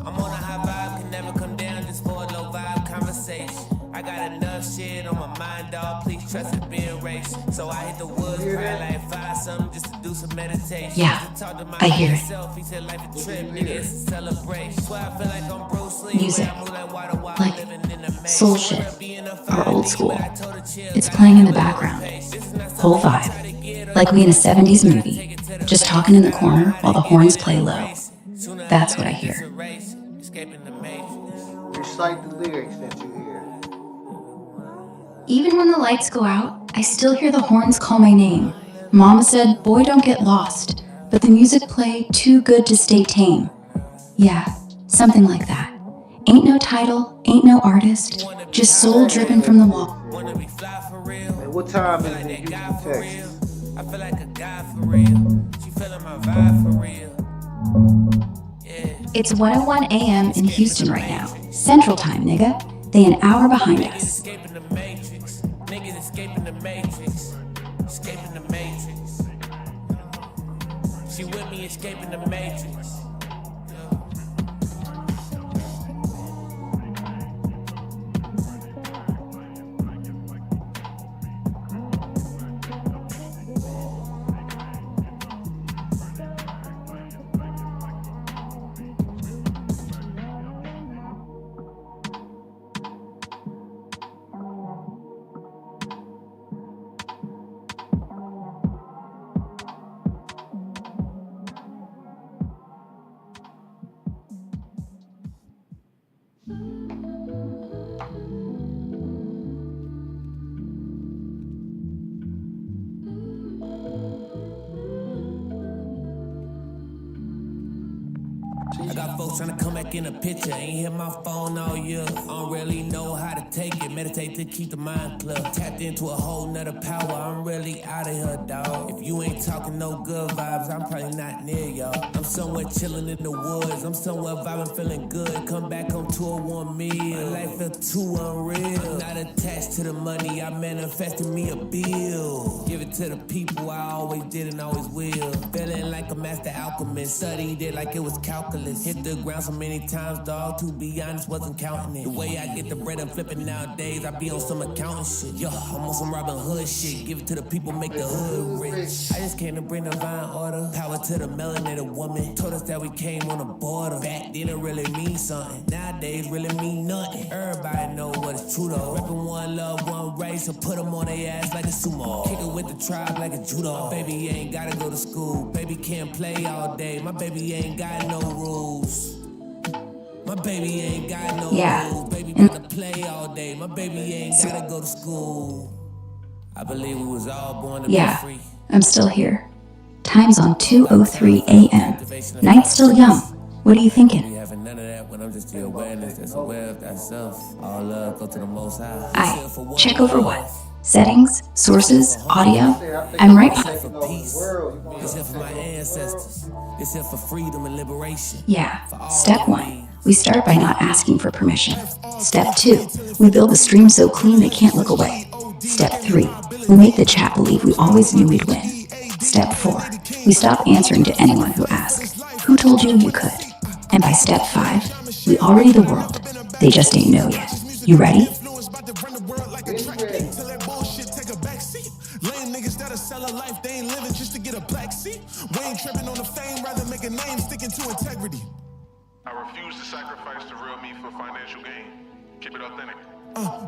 S8: I'm on a high vibe, can never come down just for a low vibe conversation. I got enough shit on my mind, dog. Please trust it being erased. So I hit the woods, cry like 5-something just to do some meditation.
S3: Yeah,
S8: Just to talk to my
S3: I hear it.
S8: self. He said life a trip, nigga, it's a celebration. Swear I feel like I'm Bruce Lee.
S3: Music,
S8: When I move like water while
S3: like
S8: living in the maze.
S3: soul shit,
S8: Being a
S3: or old
S8: 5D,
S3: school.
S8: but I told her chill,
S3: It's
S8: gotta
S3: playing in the
S8: have a little
S3: background.
S8: pace. This is not
S3: Whole
S8: something I try to
S3: vibe.
S8: get
S3: Like we in a 70s movie. Just talking in the corner while the horns play low. That's what I hear.
S8: Escaping the matrix.
S1: Recite the lyrics that you hear.
S3: Even when the lights go out, I still hear the horns call my name. Mama said, boy, don't get lost. But the music play too good to stay tame. Yeah, something like that. Ain't no title, ain't no artist, just soul dripping from the wall.
S8: Wanna be fly for real?
S1: Hey, what time is
S8: Feel
S1: it
S8: like
S1: in
S8: that guy
S1: Houston,
S8: for
S1: Texas?
S8: real. I feel like a guy for real. She feeling my vibe for real. Yeah.
S3: It's 1:01 a.m. in Houston right now. Central time, nigga. They an hour behind
S8: Niggas
S3: us.
S8: escaping the matrix. Niggas escaping the matrix. Escaping the matrix. She with me escaping the matrix. I got folks tryna come back in the picture. Ain't hit my phone all year. I don't really know how to take it. Meditate to keep the mind clear. Tapped into a whole nother power. I'm really out of here, dawg. If you ain't talking no good vibes, I'm probably not near y'all. I'm somewhere chilling in the woods. I'm somewhere vibing, feeling good. Come back home to a warm meal. My life feel too unreal. I'm not attached to the money. I manifested me a bill. Give it to the people I always did and always will. Feeling like a master alchemist. Studied it like it was calculus. Hit the ground so many times, dog. To be honest, wasn't counting it. The way I get the bread I'm flipping nowadays, I be on some accounting shit. Yo, I'm on some Robin Hood shit. Give it to the people, make the hood rich. I just came to bring divine order. Power to the melanated woman. Told us that we came on the border. Back then it really mean something. Nowadays really mean nothing. Everybody know what is true though. Reppin' one love, one race. So put them on their ass like a sumo. Kick it with the tribe like a judo. My baby ain't gotta go to school. Baby can't play all day. My baby ain't got no rules. My baby ain't got no rules. Baby gotta play all day. My baby ain't gotta go to school. I believe we was all born to be free.
S3: I'm still here. Time's on 2:03 a.m. Night's still young. What are you thinking?
S8: We having none of that when I'm just the awareness that's aware of thyself. All love go to the most high.
S3: Check over what? Settings, sources, audio. I'm right behind.
S8: It's here for peace. It's here for my ancestors. It's here for freedom and liberation.
S3: Yeah. Step 1. We start by not asking for permission. Step 2. We build a stream so clean they can't look away. Step 3. We make the chat believe we always knew we'd win. Step 4. We stop answering to anyone who asks, who told you you could? And by step 5, we already the world. They just ain't know yet. You ready?
S4: Lame niggas that'll sell a life, they ain't living just to get a black seat. We ain't tripping on the fame, rather make a name sticking to integrity.
S10: I refuse to sacrifice the real me for financial gain. Keep it authentic.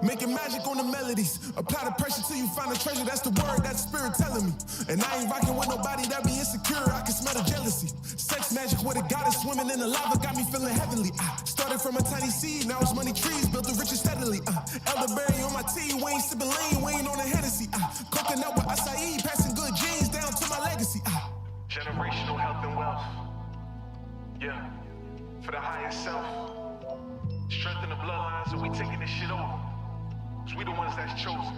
S4: Making magic on the melodies. Apply the pressure till you find a treasure. That's the word that spirit telling me. And I ain't rocking with nobody that be insecure. I can smell the jealousy. Sex magic with a goddess swimming in the lava got me feeling heavenly. Started from a tiny seed, now it's money trees, built the richest steadily. Elderberry on my tea, we ain't sipping lean, we ain't on a Hennessy. Coconut with acai, passing good genes down to my legacy.
S10: Generational health and wealth. Yeah, for the higher self. Strengthen the bloodlines and we taking this shit over. Cause we the ones that's chosen.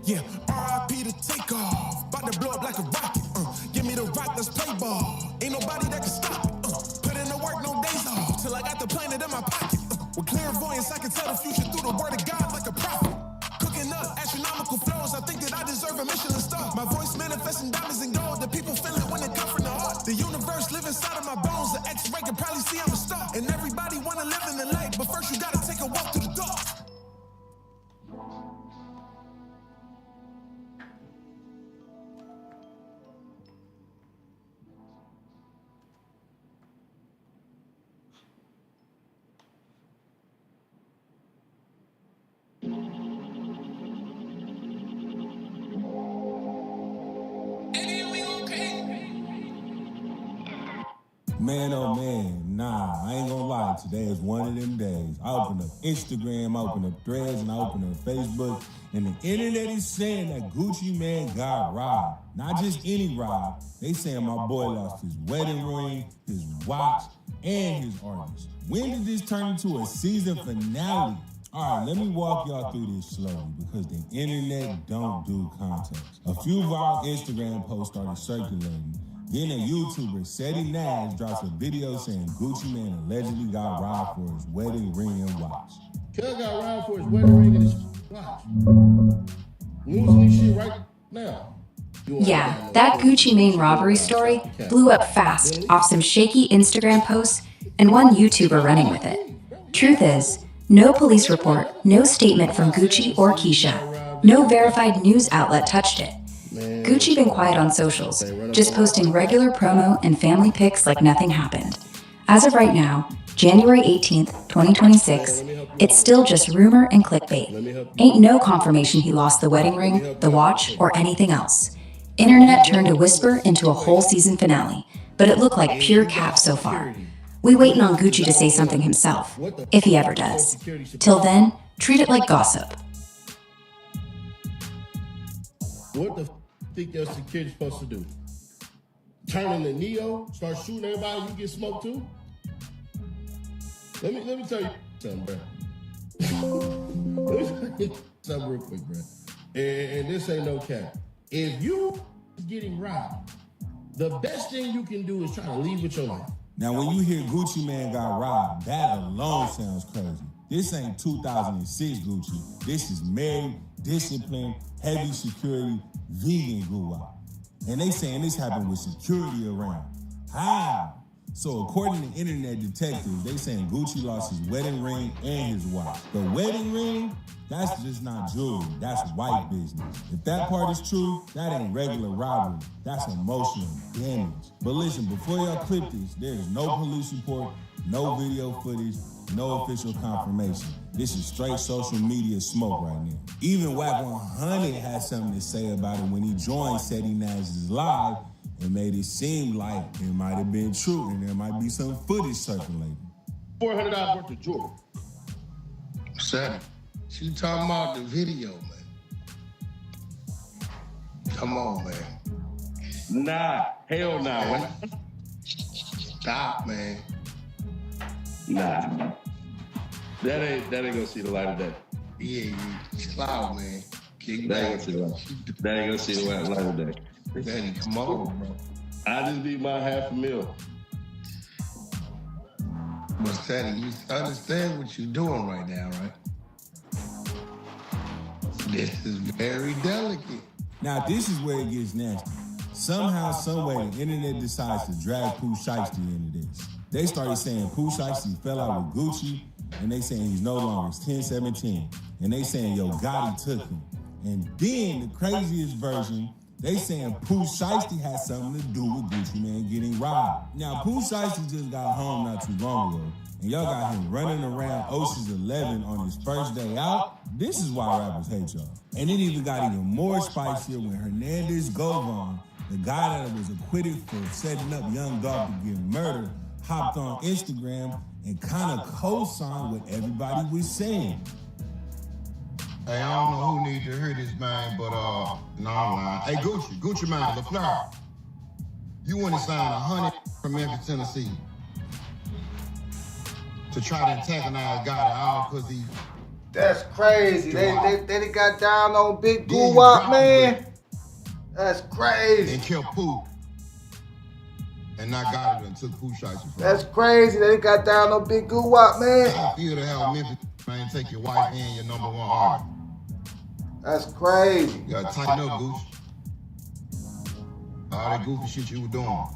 S4: Yeah, R.I.P. to take off. About to blow up like a rocket. Give me the rock, let's play ball. Ain't nobody that can stop it. Put in the work, no days off. Till I got the planet in my pocket. With clairvoyance, I can tell the future through the word of God like a prophet. Cooking up astronomical flows, I think that I deserve a Michelin star. My voice manifesting diamonds and gold. The people feel it when it come from the heart. The universe live inside of my bones. The X-ray can probably see I'm a star. And everybody wanna live in the light, but first you gotta take a walk through the dark.
S11: Man, oh man, nah, I ain't gonna lie, today is one of them days. I open up Instagram, I open up Threads, and I open up Facebook, and the internet is saying that Gucci Mane got robbed. Not just any rob, they saying my boy lost his wedding ring, his watch, and his artist. When did this turn into a season finale? All right, let me walk y'all through this slowly because the internet don't do context. A few viral Instagram posts started circulating. Then a YouTuber, Seti Nash, drops a video saying Gucci Mane allegedly got robbed for his wedding ring and watch.
S12: Cuz got robbed for his wedding ring and his watch. Losing this shit right now.
S3: Yeah, that Gucci Mane robbery story blew up fast off some shaky Instagram posts and one YouTuber running with it. Truth is, no police report, no statement from Gucci or Keisha, no verified news outlet touched it. Gucci been quiet on socials, just posting regular promo and family pics like nothing happened. As of right now, January 18th, 2026, it's still just rumor and clickbait. Ain't no confirmation he lost the wedding ring, the watch, or anything else. Internet turned a whisper into a whole season finale, but it looked like pure cap so far. We waiting on Gucci to say something himself, if he ever does. Till then, treat it like gossip.
S12: What the think your security supposed to do? Turn into Neo, start shooting everybody, you get smoked too? Let me tell you something, bro. Let me tell you something real quick, bro. And this ain't no cap. If you getting robbed, the best thing you can do is try to leave with your life.
S11: Now, when you hear Gucci Mane got robbed, that alone sounds crazy. This ain't 2006 Gucci. This is married, disciplined, heavy security, vegan Gucci. And they saying this happened with security around. How? So according to internet detectives, they saying Gucci lost his wedding ring and his watch. The wedding ring, that's just not jewelry. That's white business. If that part is true, that ain't regular robbery. That's emotional damage. But listen, before y'all clip this, there is no police report, no video footage, no official confirmation. This is straight social media smoke right now. Even Wack 100 had something to say about it when he joined Seti Nash's live and made it seem like it might have been true and there might be some footage circulating.
S12: $400 worth of jewelry.
S6: Seti, she talking about the video, man. Come on, man.
S12: Nah, hell nah, man.
S6: Stop, man.
S12: Nah. That ain't gonna see the light of day.
S6: Yeah,
S12: cloud, man. Kick
S13: They ain't
S12: back.
S13: gonna see the light of day.
S12: Daddy, come on, bro. I just need my $500,000. But Daddy, you understand what you're doing right now, right? This is very delicate.
S11: Now, this is where it gets nasty. Somehow, someway, the internet decides to drag Pooh Shiesty into this. They started saying Pooh Shiesty fell out with Gucci, and they saying he's no longer 1017. And they saying Yo Gotti took him. And then the craziest version, they saying Pooh Shiesty had something to do with Gucci Mane getting robbed. Now, Pooh Shiesty just got home not too long ago, and y'all got him running around Ocean's 11 on his first day out. This is why rappers hate y'all. And it even got even more spicier when Hernandez Govan, the guy that was acquitted for setting up Young Dolph to get murdered, hopped on Instagram and kind of co-signed what everybody was saying.
S12: Hey, I don't know who needs to hear this, man, but, no, I'm lying. Hey, Gucci Mane, LaFleur, you went and signed 100 from Memphis, Tennessee to try to antagonize Gotti all because he...
S1: That's crazy. They got down on Big Goo-Wop, man. That's crazy.
S12: And killed Pooh. And not Gotti and took Pooh Shiesty from
S1: That's crazy. They got down on Big Goo-Wop, man.
S12: I feel to help Memphis, man, take your wife and your number one artist.
S1: That's crazy.
S12: You gotta tighten up, Goose. All that goofy shit you were doing.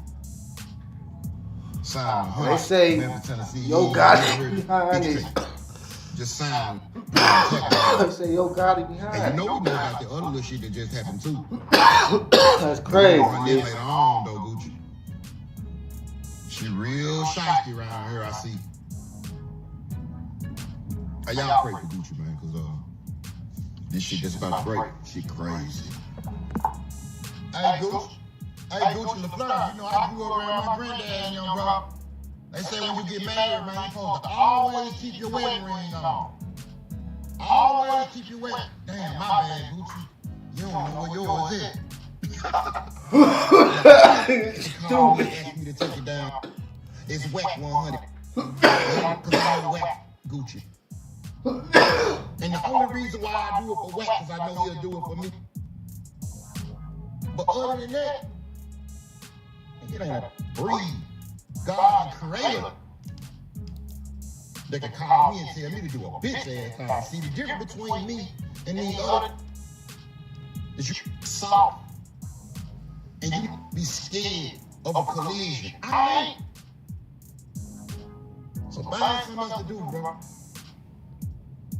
S12: Sound
S1: They say
S12: Memphis, Tennessee.
S1: Yo Gotti behind it.
S12: Just sound.
S1: They say Yo Gotti behind it.
S12: And you know we know about the other little shit that just happened too.
S1: That's crazy.
S12: Run that later on though, Gucci. She real shiesty around here, I see. Hey, y'all pray for Gucci, man, cause this shit just about to break. She crazy. Hey, Gucci. Hey, Gucci LaFleur, you know I grew up around my granddad and young bro. They say when you get married, man, you supposed to always keep your wedding ring on. Always keep your wedding. Damn, my bad, Gucci. You don't know where yours is. Call me, ask me to take it down. It's wet 100. Cause I'm wet, Gucci. And the only reason why I do it for wet is I know he'll do it for me. But other than that, it ain't a breed. God creator that can call me and tell me to do a bitch ass thing. See, the difference between me and these other is you soft and you be scared of a collision. I ain't. So find something else to do, bro.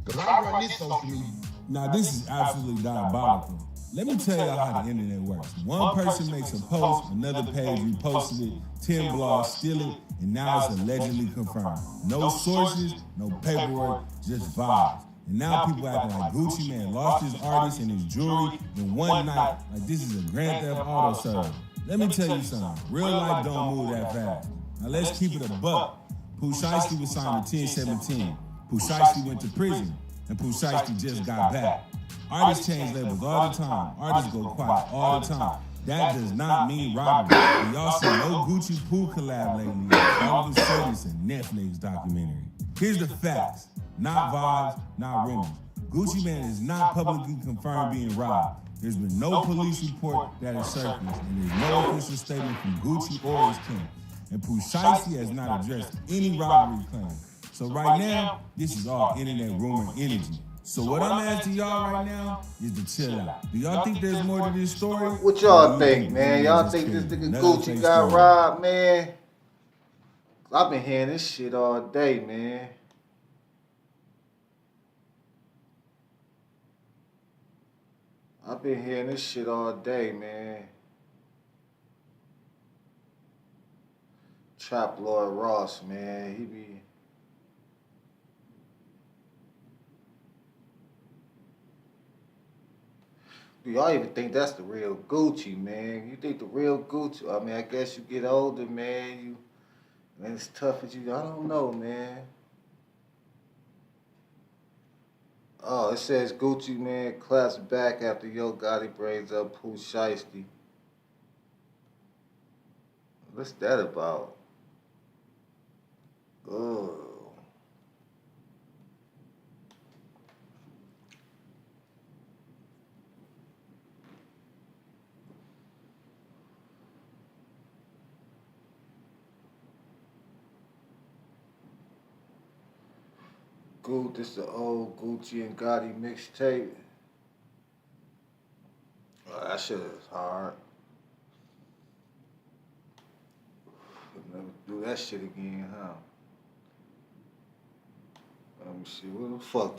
S12: Cause I run this social media.
S11: Now, this is absolutely diabolical. Let me tell y'all how the internet works. One person makes a post, another page reposted it, 10 blogs steal it, and now it's allegedly confirmed. No sources, no paperwork, just vibes. And now people acting like Gucci Mane lost his artist and his jewelry in one night, like this is a Grand Theft Auto server. Let me tell you something, real life don't move that fast. Now let's keep it a buck. Pooh Shiesty was signed in 1017. Pooh Shiesty went to prison, and Pooh Shiesty just got back. Artists change labels all the time. Artists go quiet all the time. That does not mean robbery. And y'all see no Gucci Pooh collab lately. All of a sudden, it's a Netflix documentary. Here's the facts. Not vibes, not rumors. Gucci Mane is not publicly confirmed being robbed. There's been no police report that has surfaced, and there's no official statement from Gucci or his team. And Pooh Shiesty has not addressed any robbery claim. So right now, this is all internet rumor energy. So what I'm asking y'all right now is to chill out. Do y'all think there's more to this story?
S1: What y'all think, man? Y'all think this nigga Gucci got robbed, man? I've been hearing this shit all day, man. I've been hearing this shit all day, man. Trap Lord Ross, man. He be... Do y'all even think that's the real Gucci, man? You think the real Gucci? I mean, I guess you get older, man. And it's tough as you. I don't know, man. Oh, it says Gucci Mane claps back after Yo Gotti brings up Pooh Shiesty. What's that about? Oh. Gucci, this the old Gucci and Gotti mixtape. Oh, that shit is hard. Never do that shit again, huh? Let me see, what the fuck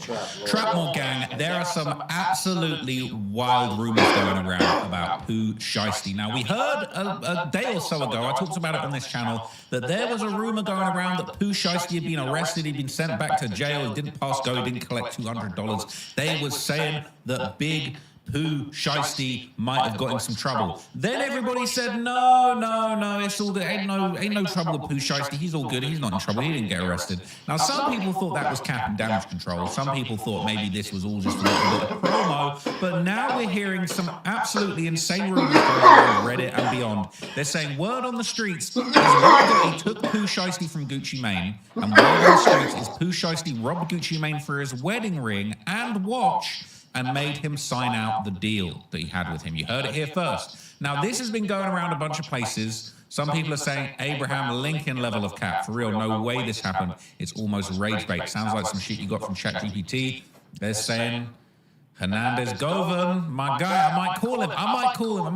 S14: Trapmore Gang, there are some absolutely wild rumors going around about Pooh Shiesty. Now, we heard a day or so ago, I talked about it on this channel, that there was a rumor going around that Pooh Shiesty had been arrested, he'd been sent back to jail, he didn't pass go, he didn't collect $200. They was saying that Big Pooh Shiesty might have got in some trouble. Then everybody said, no, it's all good. Ain't no trouble with Pooh Shiesty. He's all good. He's not in trouble. He didn't get arrested. Now, some people thought that was cap and damage control. Some people thought maybe this was all just a little bit of promo. But now we're hearing some absolutely insane rumors going on Reddit and beyond. They're saying word on the streets is he took Pooh Shiesty from Gucci Mane, and word on the streets is Pooh Shiesty robbed Gucci Mane for his wedding ring and watch, and made him sign out the deal that he had with him. You heard it here first. Now, this has been going around a bunch of places. Some people are saying Abraham Lincoln level of cap. For real, no way this happened. It's almost rage bait. Sounds like some shit you got from ChatGPT. They're saying Hernandez Govan, my guy, I might call him.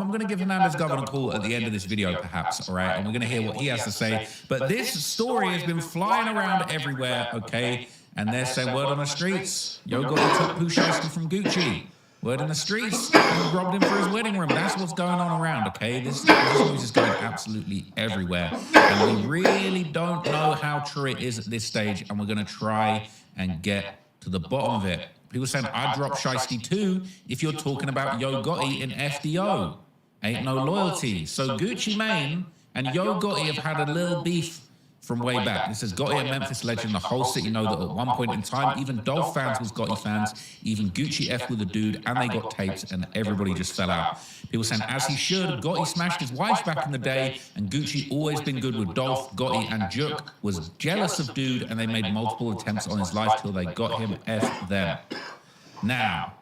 S14: I'm going to give Hernandez Govan a call at the end of this video, perhaps, all right? And we're going to hear what he has to say. But this story has been flying around everywhere, okay? And they're saying, word on the streets, Yo Gotti took Pooh Shiesty from Gucci. Word in the streets, he robbed him for his wedding ring. That's what's going on around, okay? This news is going absolutely everywhere. And we really don't know how true it is at this stage, and we're going to try and get to the bottom of it. People saying, I'd drop Shiesty too if you're talking about Yo Gotti in FDO. Ain't no loyalty. So Gucci Mane and Yo Gotti have had a little beef from way back. This is Gotti, a Memphis legend. The whole city know that at one point in time, even Dolph fans was Gotti fans. Even Gucci F with the dude, and they got tapes, and everybody just fell out. People saying, as he should, Gotti smashed his wife back in the day, and Gucci always been good with Dolph. Gotti and Juk was jealous of dude, and they made multiple attempts on his life till they got him F them. Now,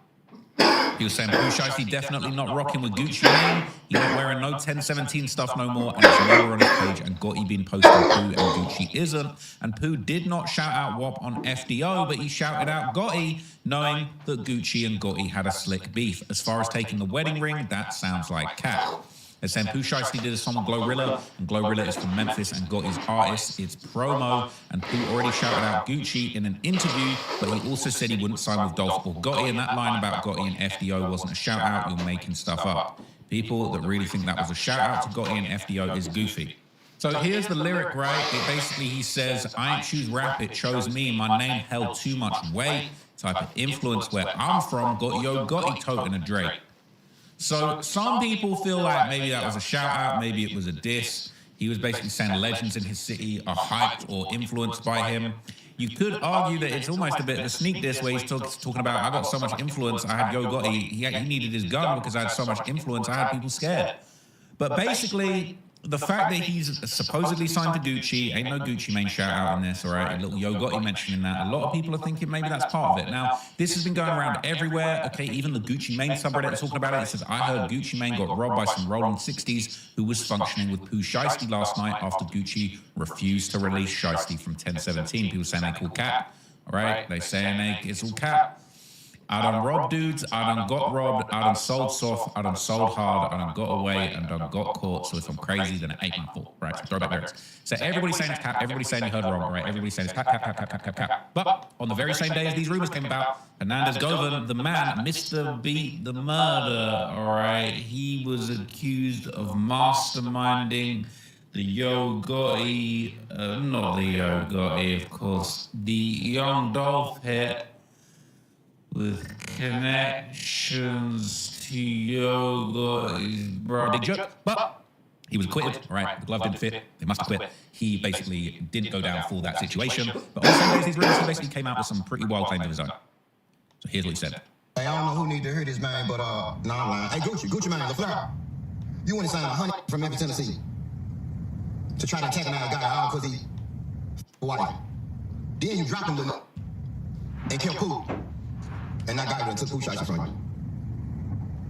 S14: he was saying Pooh Shiesty definitely not rocking with Gucci Mane. He ain't wearing no 1017 stuff no more, and it's nowhere on his page, and Gotti been posting Pooh and Gucci isn't. And Pooh did not shout out WAP on FDO, but he shouted out Gotti, knowing that Gucci and Gotti had a slick beef. As far as taking the wedding ring, that sounds like cap. They're saying Pooh Shiesty did a song with Glorilla, and Glorilla is from Memphis and Gotti's artist. It's promo, and Pooh already shouted out Gucci in an interview, but he also said he wouldn't sign with Dolph or Gotti, and that line about Gotti and FDO wasn't a shout out, you're making stuff up. People that really think that was a shout out to Gotti and FDO is goofy. So here's the lyric, right? It basically, he says, I ain't choose rap, it chose me. My name held too much weight. Type of influence where I'm from, got Yo Gotti toting a Drake. So some people feel like maybe that was a shout out, maybe it was a diss. He was basically saying legends in his city are hyped or influenced by him. You could argue that it's almost a bit of a sneak diss where he's talking about, I got so much influence, I had Yo Gotti, he needed his gun because I had so much influence, I had people scared. But basically, the fact that he's supposedly signed to Gucci, ain't no Gucci Mane shout out in this, all right? A little Yo Gotti mentioning that. A lot of people are thinking maybe that's part of it. Now, this has been going around everywhere, okay? Even the Gucci Mane subreddit is talking about it. It says, I heard Gucci Mane got robbed by some rolling 60s who was functioning with Pooh Shiesty last night after Gucci refused to release Shiesty from 1017. People saying they call cap, all right? They saying it's all cap. I done robbed dudes, I done got robbed, I done sold soft, I done sold hard, I done got away, and done got caught. So if I'm crazy, then it ain't my fault, right? So throw back lyrics. So everybody's saying it's cap, everybody's saying you heard wrong, right? Everybody's saying it's cap, cap, cap, cap, cap, cap, cap. But on the very same day as these rumors came about, Hernandez Govan, the man, Mr. Beat the Murder, all right? He was accused of masterminding the Yo Gotti, not the Yo Gotti, of course, the Young Dolph hit, with connections to Yo Gotti's brother. Big joke, but he was acquitted, all right? The glove didn't fit, they must have quit. He basically didn't go down for that situation. But on the same days these rumors, he basically came out with some pretty wild claims of his own. So here's what he said.
S15: Hey, I don't know who need to hear this, man, but, nah, I'm lying. Hey, Gucci man, the flower. You want to sign 100 from Memphis, Tennessee to try to antagonize a guy out because he white. Then you drop him and kill Pooh. And that guy went to Pooh Shiesty from you.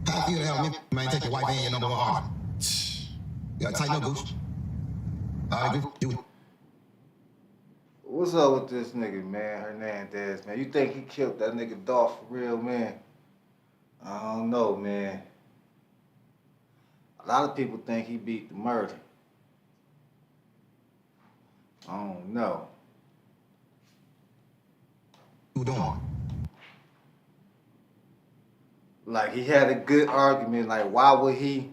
S15: How you feel to help me, man, take your wife and your number one artist? You gotta tighten up, Gucci. All right, Gucci.
S1: What What's up with this nigga, man, Hernandez, man? You think he killed that nigga Dolph for real, man? I don't know, man. A lot of people think he beat the murder. I don't know.
S15: Who doing?
S1: Like, he had a good argument. Like, why would he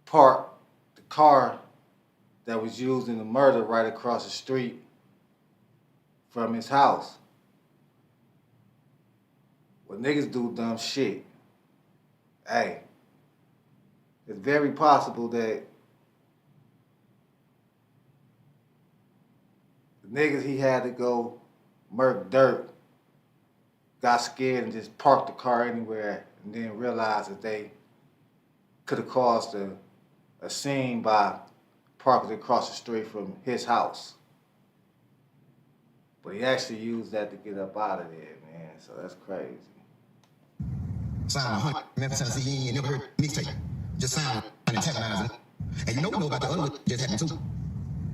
S1: park the car that was used in the murder right across the street from his house? Well, niggas do dumb shit. Hey, it's very possible that the niggas he had to go murk Dirk got scared and just parked the car anywhere and then realized that they could have caused a scene by parking across the street from his house. But he actually used that to get up out of there, man. So that's crazy.
S15: Sound 100, Memphis, Tennessee, you ain't never heard mixtape. Just sound and antagonizing. And you know about the other one just happened too.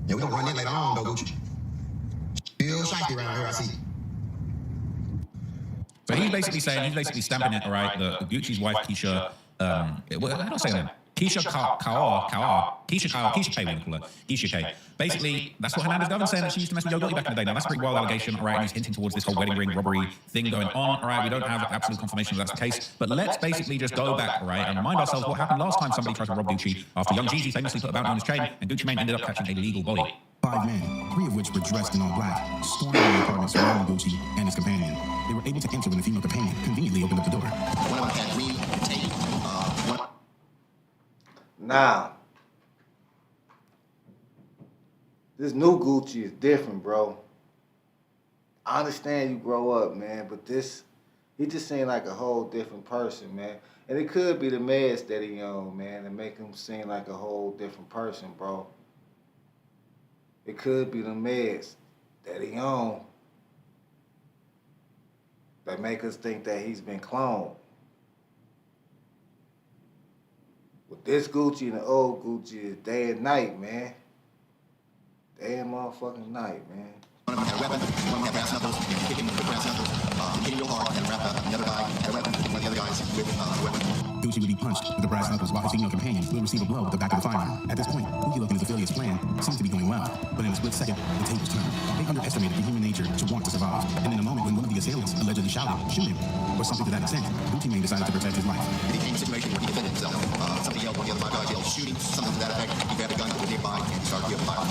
S15: Yeah, we don't run that later on though, Gucci. Still shifty around here, I see.
S14: So he's basically saying, he's basically stamping it, all right, that Gucci's wife, Keisha, how do I say that? Keisha K, we call her. Keisha K. Basically, that's what Hernandez Govern's saying, that she used to mess with Yo Gotti back in the day. Now, that's a pretty wild allegation, all right, and he's hinting towards this whole wedding ring robbery thing going on, all right? We don't have absolute confirmation that that's the case, but let's basically just go back, all right, and remind ourselves what happened last time somebody tried to rob Gucci after Young Jeezy famously put a bounty on his chain, and Gucci Mane ended up catching a legal body.
S16: 5 men, 3 of which were dressed in all black, stormed into the apartment surrounding Gucci and his companion. They were able to enter when the female companion conveniently opened up the door.
S1: Now, this new Gucci is different, bro. I understand you grow up, man, but he just seemed like a whole different person, man. And it could be the meds that he on, man, and make him seem like a whole different person, bro. It could be the meds that he on that make us think that he's been cloned. With this Gucci and the old Gucci is day and night, man. Day and motherfucking night, man.
S15: One of them had a weapon, one had brass knuckles, and kicking with brass knuckles, hitting your heart and wrap up. The other guy had a weapon, one of the other guys with a weapon.
S16: Gucci would be punched with the brass knuckles while his female companion would receive a blow with the back of the firearm. At this point, Gucci Look and his affiliates' plan seems to be going well, but in a split second, the tables turned. They underestimated the human nature to want to survive, and in a moment when one of the assailants allegedly shouted, "Shoot him," or something to that extent, Gucci Mane decided to protect his life.
S15: It became a situation where he defended himself. Somebody yelled, one of the other 5 guys yelled, "Shooting," something to that effect. He grabbed a gun that was nearby and started to fire.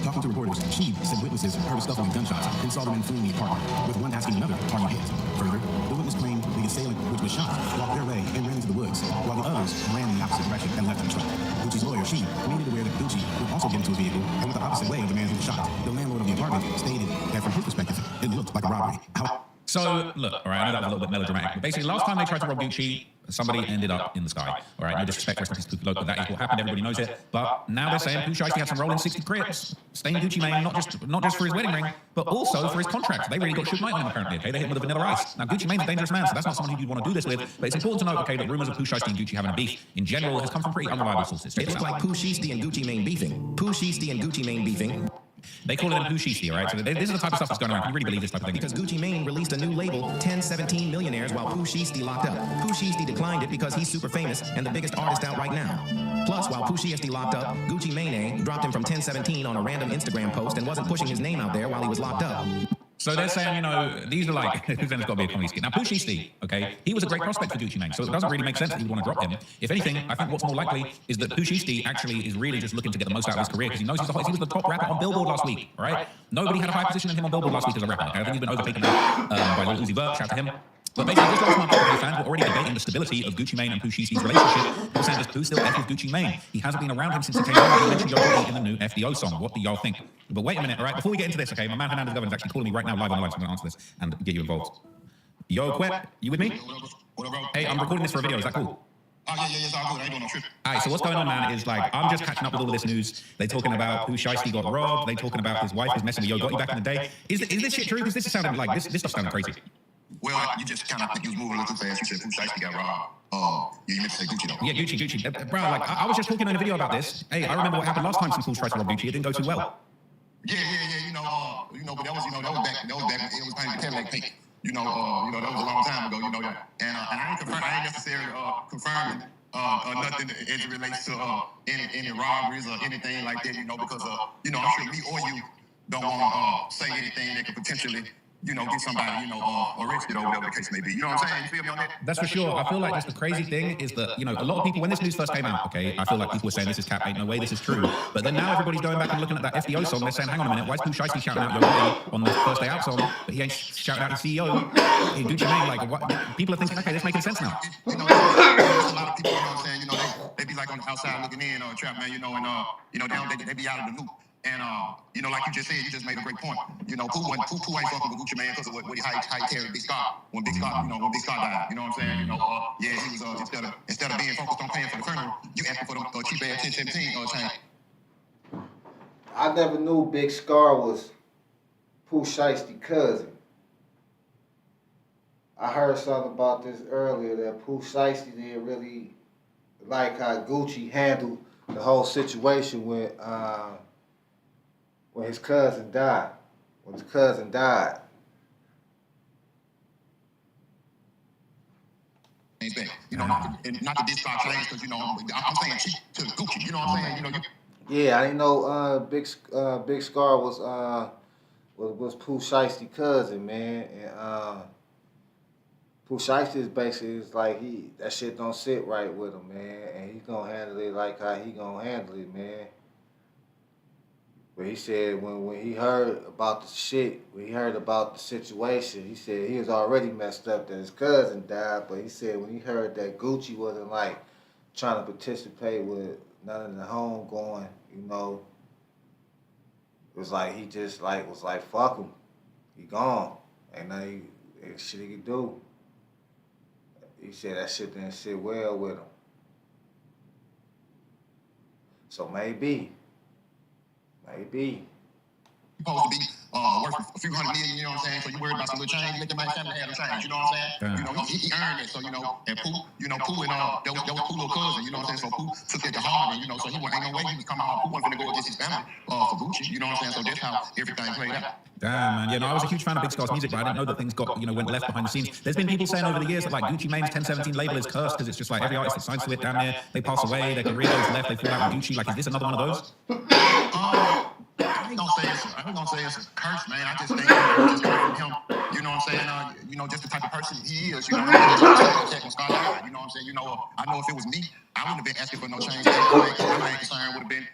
S16: Talking to reporters, Sheed said witnesses heard a scuffling gunshots and saw the men fleeing the apartment, with one asking another, "Are you hit?" Further, the witness claimed the assailant, which was shot, walked their way and ran into the woods, while the others ran in the opposite direction and left the truck. Gucci's lawyer, Sheed, made it aware that Gucci would also get into a vehicle and went the opposite way of the man who was shot. The landlord of the apartment stated that from his perspective, it looked like a robbery.
S14: So, look, all right, I know that was a little bit melodramatic, but basically, last time they tried to rob Gucci, somebody ended up in the sky. All right, no disrespect, rest in peace, Pookie Loc, but that is what happened, everybody knows it. But now they're saying Pooh Shiesty had some role in 60 Crips, staying Gucci Mane, not just for his wedding ring, but also for his contract. They really got Suge Knight on him, apparently, okay? They hit him with a vanilla ice. Now, Gucci Mane's a dangerous man, so that's not someone who you'd want to do this with, but it's important to note, okay, that rumors of Pooh Shiesty and Gucci having a beef, in general, has come from pretty unreliable sources.
S17: It looks like Pooh Shiesty and Gucci Mane beefing. Pooh Shiesty and Gucci Mane beefing.
S14: They call it Pooh Shiesty, all right? So this is the type of stuff that's going around. Can you really believe this type of thing?
S17: Because Gucci Mane released a new label, 1017 Millionaires, while Pooh Shiesty locked up. Pooh Shiesty declined it because he's super famous and the biggest artist out right now. Plus, while Pooh Shiesty locked up, Gucci Mane dropped him from 1017 on a random Instagram post and wasn't pushing his name out there while he was locked up.
S14: So they're saying, you know, these are like, then it's got to be a comedy skit. Now, Pooh Shiesty, okay, he was a great prospect for Gucci Mane, so it doesn't really make sense that he would want to drop him. If anything, I think what's more likely is that Pooh Shiesty actually is really just looking to get the most out of his career because he knows he was the top rapper on Billboard last week, all right? Nobody had a higher position than him on Billboard last week as a rapper. Okay? I think he's been overtaken by Lil Uzi Vert, shout out to him. But basically, just last month, fans were already debating the stability of Gucci Mane and Pooh Shiesty's relationship. People saying, does Pooh still F with Gucci Mane? He hasn't been around him since he came out. He mentioned Yo Gotti in the new FDO song. What do y'all think? But wait a minute, all right? Before we get into this, okay, my man Hernandez Govern's actually calling me right now live on the line, so I'm going to answer this and get you involved. Yo, Quet, you with me? Hey, I'm recording this for a video. Is that cool?
S15: Yeah, it's all good. I ain't doing no trip.
S14: All right, so what's going on, man, is like, I'm just catching up with all of this news. They talking about Pooh Shiesty got robbed. They talking about his wife was messing with Yo Gotti back in the day. Is this shit true? Because this is sounding like, this stuff sounding crazy.
S15: Well, you just kind of think you was moving a little too fast. You said Pooh Shiesty got robbed. You meant to say Gucci, though.
S14: Yeah, Gucci. Bro, like, I was just talking in a video about this. Hey, I remember what happened last time some fools tried to rob Gucci. It didn't go too well.
S15: Yeah, but that was back, it was painted Cadillac pink. That was a long time ago, that. And I ain't necessarily confirming nothing as it relates to any robberies or anything like that, because I'm sure me or you don't want to say anything that could potentially, get somebody, arrested or whatever the case may be. You know what I'm saying? You feel me on that?
S14: That's for sure. I feel like just the crazy thing is that, a lot of people, when this news first came out, okay, I feel like people were saying this is cap, ain't no way this is true. But then now everybody's going back and looking at that FDO song, they're saying, hang on a minute, why is Pooh Shiesty shouting out Yo Gotti on the First Day Out song, but he ain't shouting out the CEO? Hey, Gucci Mane, like, what? People are thinking, okay, this making sense now.
S15: There's a lot of people, they be like on the outside looking in, trap man, and they be out of the loop. And like you just said, you just made a great point. Pooh ain't fucking with Gucci Mane because of how he carried Big Scott when Big Scott died. You know what I'm saying? He was instead of being focused on paying for the funeral, you asking for the cheap ass 1017 chain.
S1: I never knew Big Scar was Pooh Shiesty cousin. I heard something about this earlier that Pooh Shiesty didn't really like how Gucci handled the whole situation when his cousin died. When his cousin died.
S15: Not to diss Scott Chains, because I'm saying cheap to Gucci. You know what I'm saying?
S1: Yeah, I didn't know Big Scar was Pooh Shiesty cousin, man, and Pooh Shiesty is basically like that shit don't sit right with him, man, and he gonna handle it like how he gonna handle it, man. But he said when he heard about the shit, when he heard about the situation, he said he was already messed up that his cousin died, but he said when he heard that Gucci wasn't like trying to participate with none of the homegoing, it was like he just was like fuck him, he gone, ain't nothing shit he could do. He said that shit didn't sit well with him. So maybe.
S15: Supposed to be worth a few $100 million, you know what I'm saying? So you worried about some little change, let the man family have a change, you know what I'm saying? He earned it, so and Pooh, Pooh and that was Pooh little cousin, you know what I'm saying? So Pooh took it to heart, and so ain't no way he was coming out. Pooh wasn't gonna go against his family for Gucci, you know what I'm saying? So that's how everything played out.
S14: Damn, man. I was a huge fan of Big Scar's music, but I didn't know that things got, went left behind the scenes. There's been people saying over the years that, like, Gucci Mane's 1017 label is cursed because it's just like every artist that signs to it down there, they pass away, their career goes left, they fall out with Gucci. Like, is this another one of those?
S15: I ain't gonna say it's a curse, man. I just think it's just coming from him. You know what I'm saying? Just the type of person he is. You know what I'm saying? I know if it was me, I wouldn't have been asking for no change. My main concern would have been,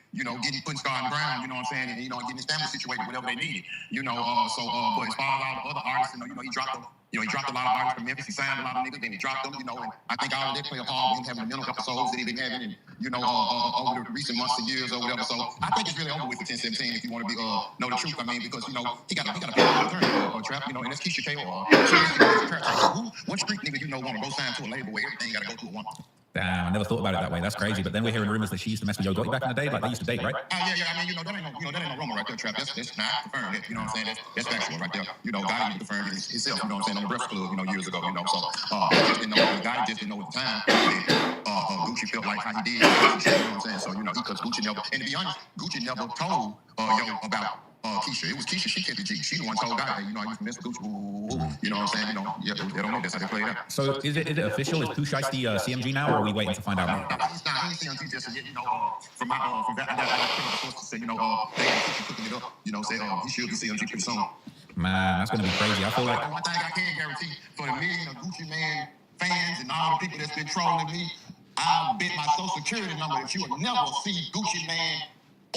S15: putting Scar on the ground. You know what I'm saying? And getting his family situated, whatever they needed. But as far as all the other artists, he dropped a lot of artists from Memphis. He signed a lot of niggas, then he dropped them. And I think all of that played a part with him having the mental episodes that he been having, and over the recent months and years or whatever. So I think it's really over with the 1017 if you want to know the truth. I mean, because he got a attorney or trap, and that's Keisha K. What street nigga want to go sign to a label where everything got to go through a woman?
S14: Damn, I never thought about it that way. That's crazy. But then we're hearing rumors that she used to mess with Yo Gotti back in the day. Like, they used to date, right?
S15: Yeah. I mean, that ain't no rumor right there, Trap. That's not confirmed. You know what I'm saying? That's factual right there. Gotti confirmed it himself. You know what I'm saying? On the Breakfast Club, years ago. So Gotti just didn't know at the time that Gucci felt like how he did. You know what I'm saying? So because Gucci never, and to be honest, Gucci never told Yo about Keisha. It was Keisha. She kept the G. She the one told Gotti, hey, I used to mess with Gucci. You know what I'm saying? They don't know. That's how they played out.
S14: So is it official? Is Pooh Shiesty CMG now, or are we waiting to find out more?
S15: He's not. He ain't CMG just yet. From that, I got to say, they keep cooking it up. Say he should be CMG pretty soon.
S14: Man, that's gonna be crazy. I feel like
S15: one thing I can guarantee for the million of Gucci Mane fans and all the people that's been trolling me, I'll bet my social security number that you will never see Gucci Mane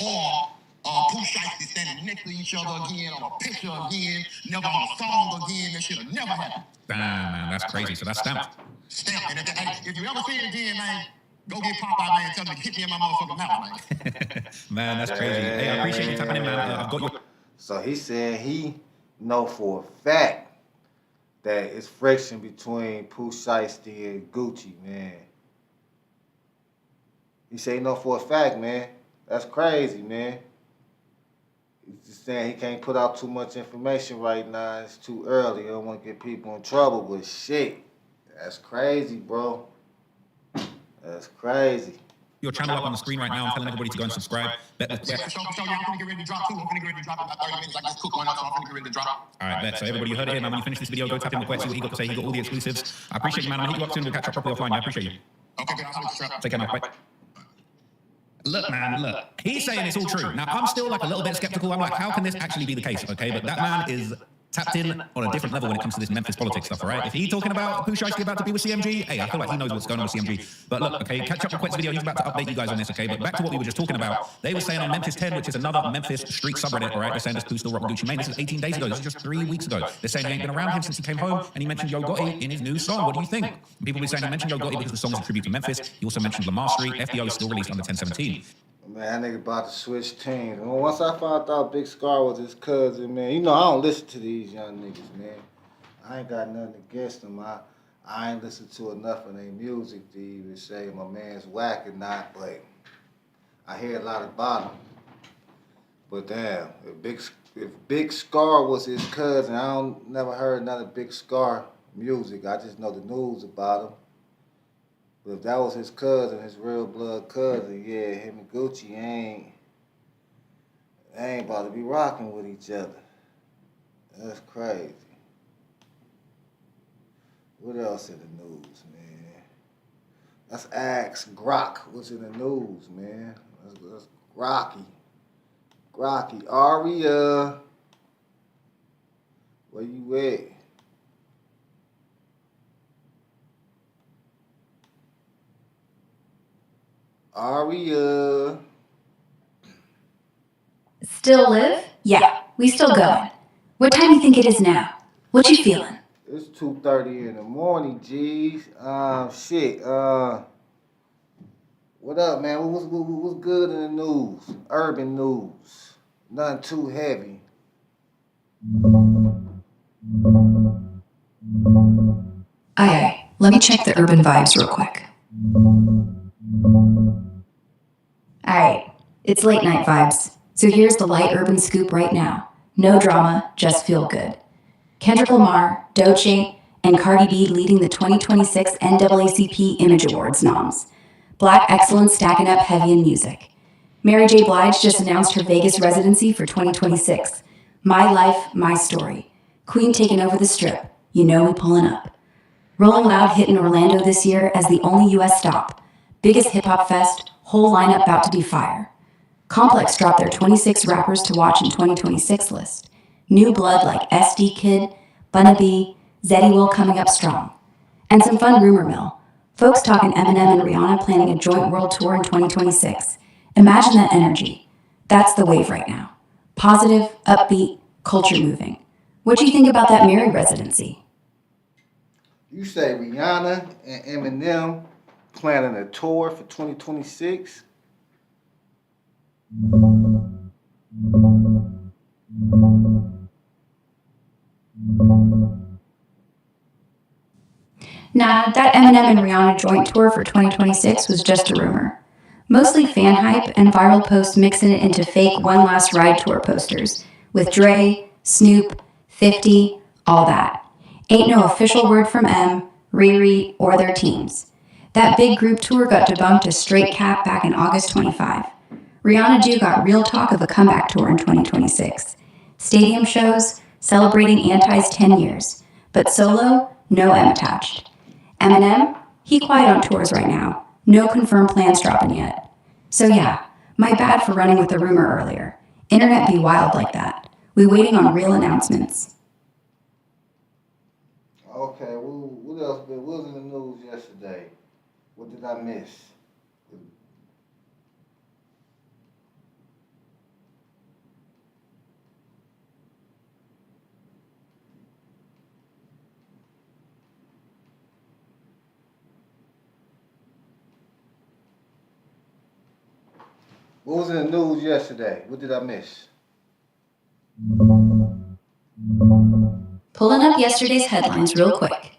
S15: or Pooh Shiesty standing next to each other again on a picture again, never on a song again. That shit'll never happen.
S14: Damn, man, that's crazy. So that's stamped.
S15: Stamped. And if you ever see it again, man, go get Popeye, man, and tell me to hit me in my motherfucking mouth, man.
S14: Man, that's crazy. Hey, I appreciate you tapping in, man. I've got your.
S1: So he said he know for a fact that it's friction between Pooh Shiesty and Gucci, man. He say he know for a fact, man. That's crazy, man. He's just saying he can't put out too much information right now. It's too early. He don't want to get people in trouble, but shit, that's crazy, bro. That's crazy.
S14: your channel up on the screen right now. I'm telling everybody to go and subscribe. Bet the
S15: I'm gonna get ready to drop too. I'm gonna get ready to drop in about 30 minutes. I just cooked one up, so I'm gonna get ready to drop.
S14: All right, bet. So everybody, you heard it here, man. When you finish this video, go tap in the quest, see what he got to say. He got all the exclusives. I appreciate you, man. I'm gonna hit you up soon. We'll catch up properly offline. Yeah, I appreciate you.
S15: Okay, good. I'll
S14: take care, man. Bye. Look, man, look. He's saying it's all true. Now, I'm still like a little bit skeptical. I'm like, how can this actually be the case? Okay, but that man is tapped in on a different level when it comes to this Memphis politics stuff, all right? If he's talking about Pooh Shiesty about to be with CMG, hey, I feel like he knows what's going on with CMG. But look, okay, catch up with Quet's video. He's about to update you guys on this, okay? But back to what we were just talking about. They were saying on Memphis 10, which is another Memphis street subreddit, all right? They're saying this Pooh still rocking Gucci Mane. This is 18 days ago. This is just 3 weeks ago. They're saying he ain't been around him since he came home, and he mentioned Yo Gotti in his new song. What do you think? People will be saying he mentioned Yo Gotti because the song is a tribute to Memphis. He also mentioned Lamar Street. FDO is still released under 1017.
S1: Man, that nigga about to switch teams. And once I found out Big Scar was his cousin, man, you know I don't listen to these young niggas, man. I ain't got nothing against them. I ain't listened to enough of their music to even say my man's whack or not, but I hear a lot about him. But damn, if Big Scar was his cousin, I never heard none of Big Scar music. I just know the news about him. But if that was his cousin, his real blood cousin, yeah, him and Gucci ain't about to be rocking with each other. That's crazy. What else in the news, man? Let's ask Grok what's in the news, man. That's Grocky. Aria, where you at? Aria.
S3: Still live? Yeah, we still going. What time do you think it is now? What you feeling?
S1: It's 2:30 in the morning, G's. Shit. What up, man? What's good in the news? Urban news. Nothing too heavy.
S3: Aye, let me check the urban vibes real quick. Alright, it's late night vibes, so here's the light urban scoop right now. No drama, just feel good. Kendrick Lamar, Doechii, and Cardi B leading the 2026 NAACP Image Awards noms. Black excellence stacking up heavy in music. Mary J. Blige just announced her Vegas residency for 2026. My Life, My Story. Queen taking over the Strip. You know we pulling up. Rolling Loud hitting Orlando this year as the only U.S. stop. Biggest hip-hop fest, whole lineup about to be fire. Complex dropped their 26 rappers to watch in 2026 list. New blood like SD Kid, Bunna B, Zeddy Will coming up strong. And some fun rumor mill. Folks talking Eminem and Rihanna planning a joint world tour in 2026. Imagine that energy. That's the wave right now. Positive, upbeat, culture moving. What do you think about that Mary residency?
S1: You say Rihanna and Eminem planning a tour for 2026?
S3: Nah, that Eminem and Rihanna joint tour for 2026 was just a rumor. Mostly fan hype and viral posts mixing it into fake One Last Ride tour posters with Dre, Snoop, 50, all that. Ain't no official word from M, Riri, or their teams. That big group tour got debunked as straight cap back in August 25. Rihanna do got real talk of a comeback tour in 2026. Stadium shows, celebrating Anti's 10 years. But solo, no M attached. Eminem, he quiet on tours right now. No confirmed plans dropping yet. So yeah, my bad for running with the rumor earlier. Internet be wild like that. We waiting on real announcements.
S1: Okay, what else? What was in the news yesterday? What did I miss? What was in the news yesterday? What did I miss?
S3: Pulling up yesterday's headlines real quick.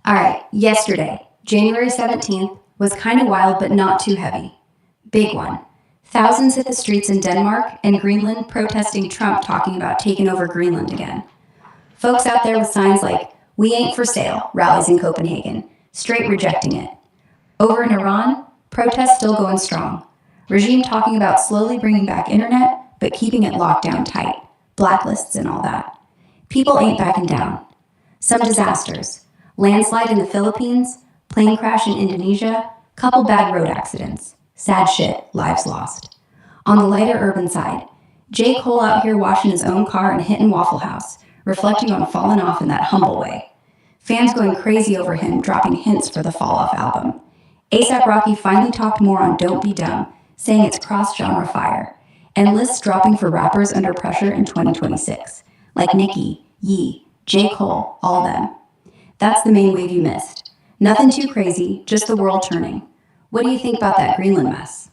S3: Alright, yesterday, January 17th, was kind of wild but not too heavy. Big one. Thousands hit the streets in Denmark and Greenland protesting Trump talking about taking over Greenland again. Folks out there with signs like, We ain't for sale rallies in Copenhagen, straight rejecting it. Over in Iran, protests still going strong. Regime talking about slowly bringing back internet, but keeping it locked down tight, blacklists and all that. People ain't backing down. Some disasters. Landslide in the Philippines, plane crash in Indonesia, couple bad road accidents. Sad shit, lives lost. On the lighter urban side, J. Cole out here washing his own car and hitting Waffle House, reflecting on falling off in that humble way. Fans going crazy over him, dropping hints for the Fall Off album. A$AP Rocky finally talked more on Don't Be Dumb, saying it's cross-genre fire. And lists dropping for rappers under pressure in 2026, like Nicki, Yee, J. Cole, all them. That's the main wave you missed. Nothing too crazy, just the world turning. What do you think about that Greenland mess?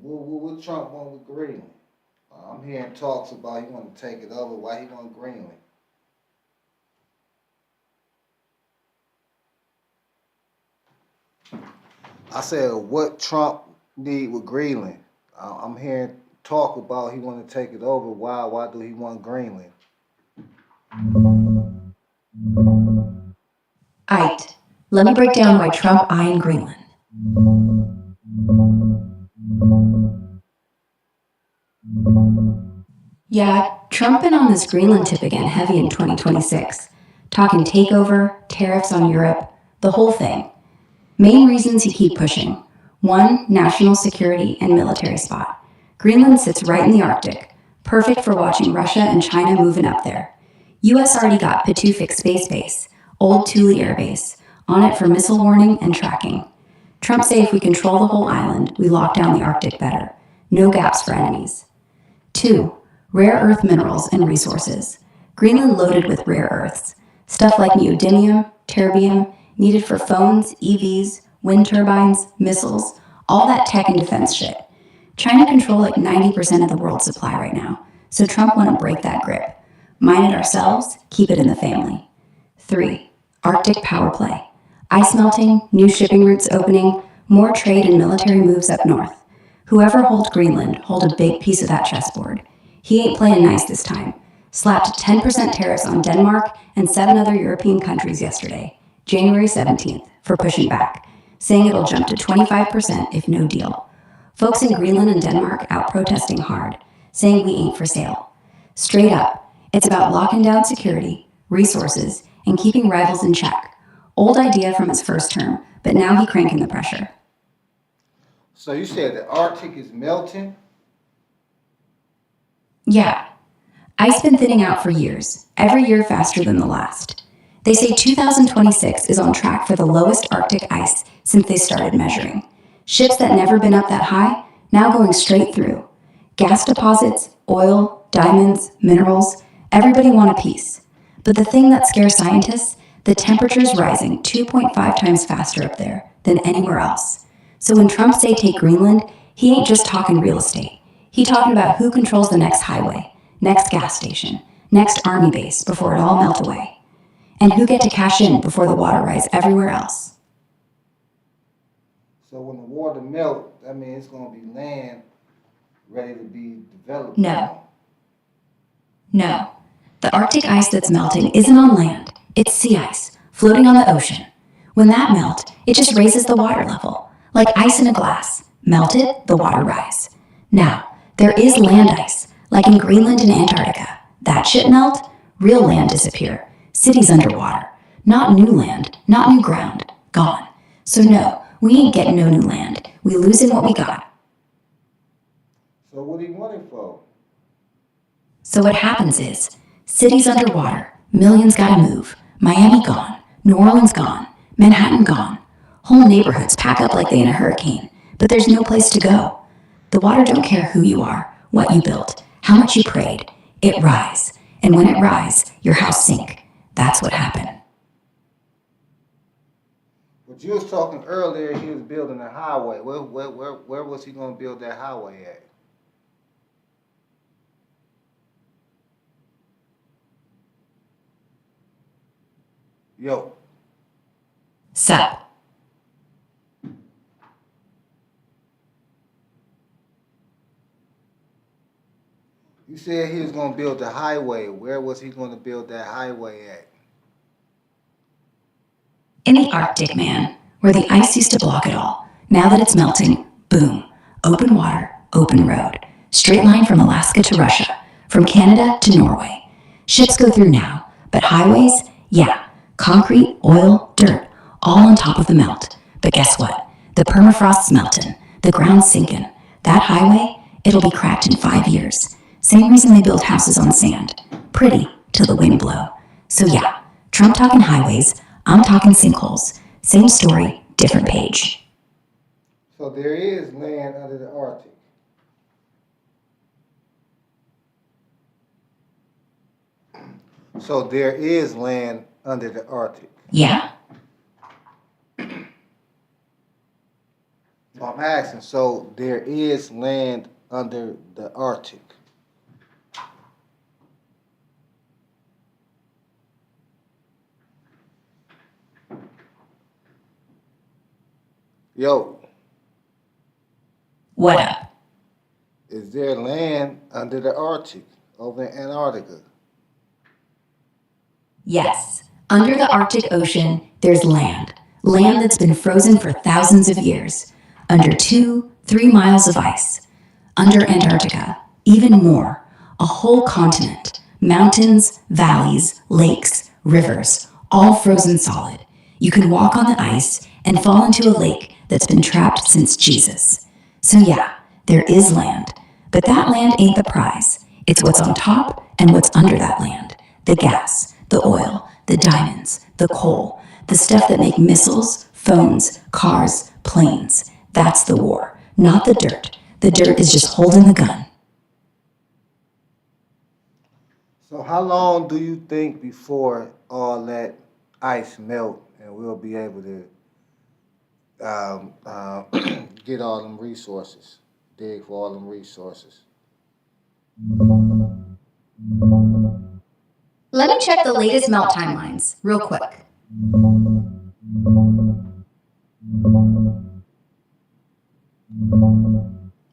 S1: What Trump want with Greenland? I'm hearing talks about he want to take it over. Why he want Greenland? I said, what Trump need with Greenland? I'm hearing talk about he want to take it over. Why do he want Greenland?
S3: Aight, let me break down why Trump eyeing Greenland. Yeah, Trump been on this Greenland tip again heavy in 2026. Talking takeover, tariffs on Europe, the whole thing. Main reasons he keep pushing. 1, national security and military spot. Greenland sits right in the Arctic, perfect for watching Russia and China moving up there. US already got Patuxent Space Base, Old Thule Air Base, on it for missile warning and tracking. Trump say if we control the whole island, we lock down the Arctic better. No gaps for enemies. 2, rare earth minerals and resources. Greenland loaded with rare earths. Stuff like neodymium, terbium, needed for phones, EVs, wind turbines, missiles, all that tech and defense shit. China control like 90% of the world's supply right now, so Trump want to break that grip. Mine it ourselves, keep it in the family. 3, Arctic power play. Ice melting, new shipping routes opening, more trade and military moves up north. Whoever holds Greenland hold a big piece of that chessboard. He ain't playing nice this time. Slapped 10% tariffs on Denmark and 7 other European countries yesterday, January 17th, for pushing back, saying it'll jump to 25% if no deal. Folks in Greenland and Denmark out protesting hard, saying we ain't for sale. Straight up, it's about locking down security, resources, and keeping rivals in check. Old idea from his first term, but now he cranking the pressure.
S1: So you said the Arctic is melting?
S3: Yeah. Ice been thinning out for years, every year faster than the last. They say 2026 is on track for the lowest Arctic ice since they started measuring. Ships that never been up that high, now going straight through. Gas deposits, oil, diamonds, minerals, everybody want a piece. But the thing that scares scientists, the temperature's rising 2.5 times faster up there than anywhere else. So when Trump say take Greenland, he ain't just talking real estate. He talking about who controls the next highway, next gas station, next army base before it all melt away. And who get to cash in before the water rise everywhere else.
S1: So when the water melt, that means it's going to be land ready to be developed.
S3: No. The Arctic ice that's melting isn't on land. It's sea ice, floating on the ocean. When that melt, it just raises the water level, like ice in a glass. Melted, the water rise. Now, there is land ice, like in Greenland and Antarctica. That shit melt, real land disappear. Cities underwater. Not new land, not new ground. Gone. So no, we ain't getting no new land. We losing what we got.
S1: So what do you want it for?
S3: So what happens is, cities underwater, millions gotta move. Miami gone, New Orleans gone, Manhattan gone. Whole neighborhoods pack up like they in a hurricane, but there's no place to go. The water don't care who you are, what you built, how much you prayed. It rise, and when it rise, your house sink. That's what happened.
S1: But you was talking earlier, he was building a highway. Where was he going to build that highway at? Yo.
S3: Sup.
S1: You said he was gonna build the highway. Where was he gonna build that highway at?
S3: In the Arctic, man, where the ice used to block it all. Now that it's melting, boom. Open water, open road. Straight line from Alaska to Russia, from Canada to Norway. Ships go through now, but highways, yeah. Concrete, oil, dirt, all on top of the melt. But guess what? The permafrost's melting, the ground's sinking. That highway, it'll be cracked in 5 years. Same reason they build houses on sand. Pretty, till the wind blow. So yeah, Trump talking highways, I'm talking sinkholes. Same story, different page.
S1: So there is land under the Arctic. So there is land under the Arctic.
S3: Yeah.
S1: I'm asking, so there is land under the Arctic. Yo.
S3: What up?
S1: Is there land under the Arctic over in Antarctica?
S3: Yes. Under the Arctic Ocean, there's land. Land that's been frozen for thousands of years. Under 2-3 miles of ice. Under Antarctica, even more. A whole continent. Mountains, valleys, lakes, rivers, all frozen solid. You can walk on the ice and fall into a lake that's been trapped since Jesus. So yeah, there is land. But that land ain't the prize. It's what's on top and what's under that land. The gas, the oil, the diamonds, the coal, the stuff that make missiles, phones, cars, planes. That's the war, not the dirt. The dirt is just holding the gun.
S1: So how long do you think before all that ice melt and we'll be able to get all them resources, dig for all them resources?
S3: Let me check the latest melt timelines real quick.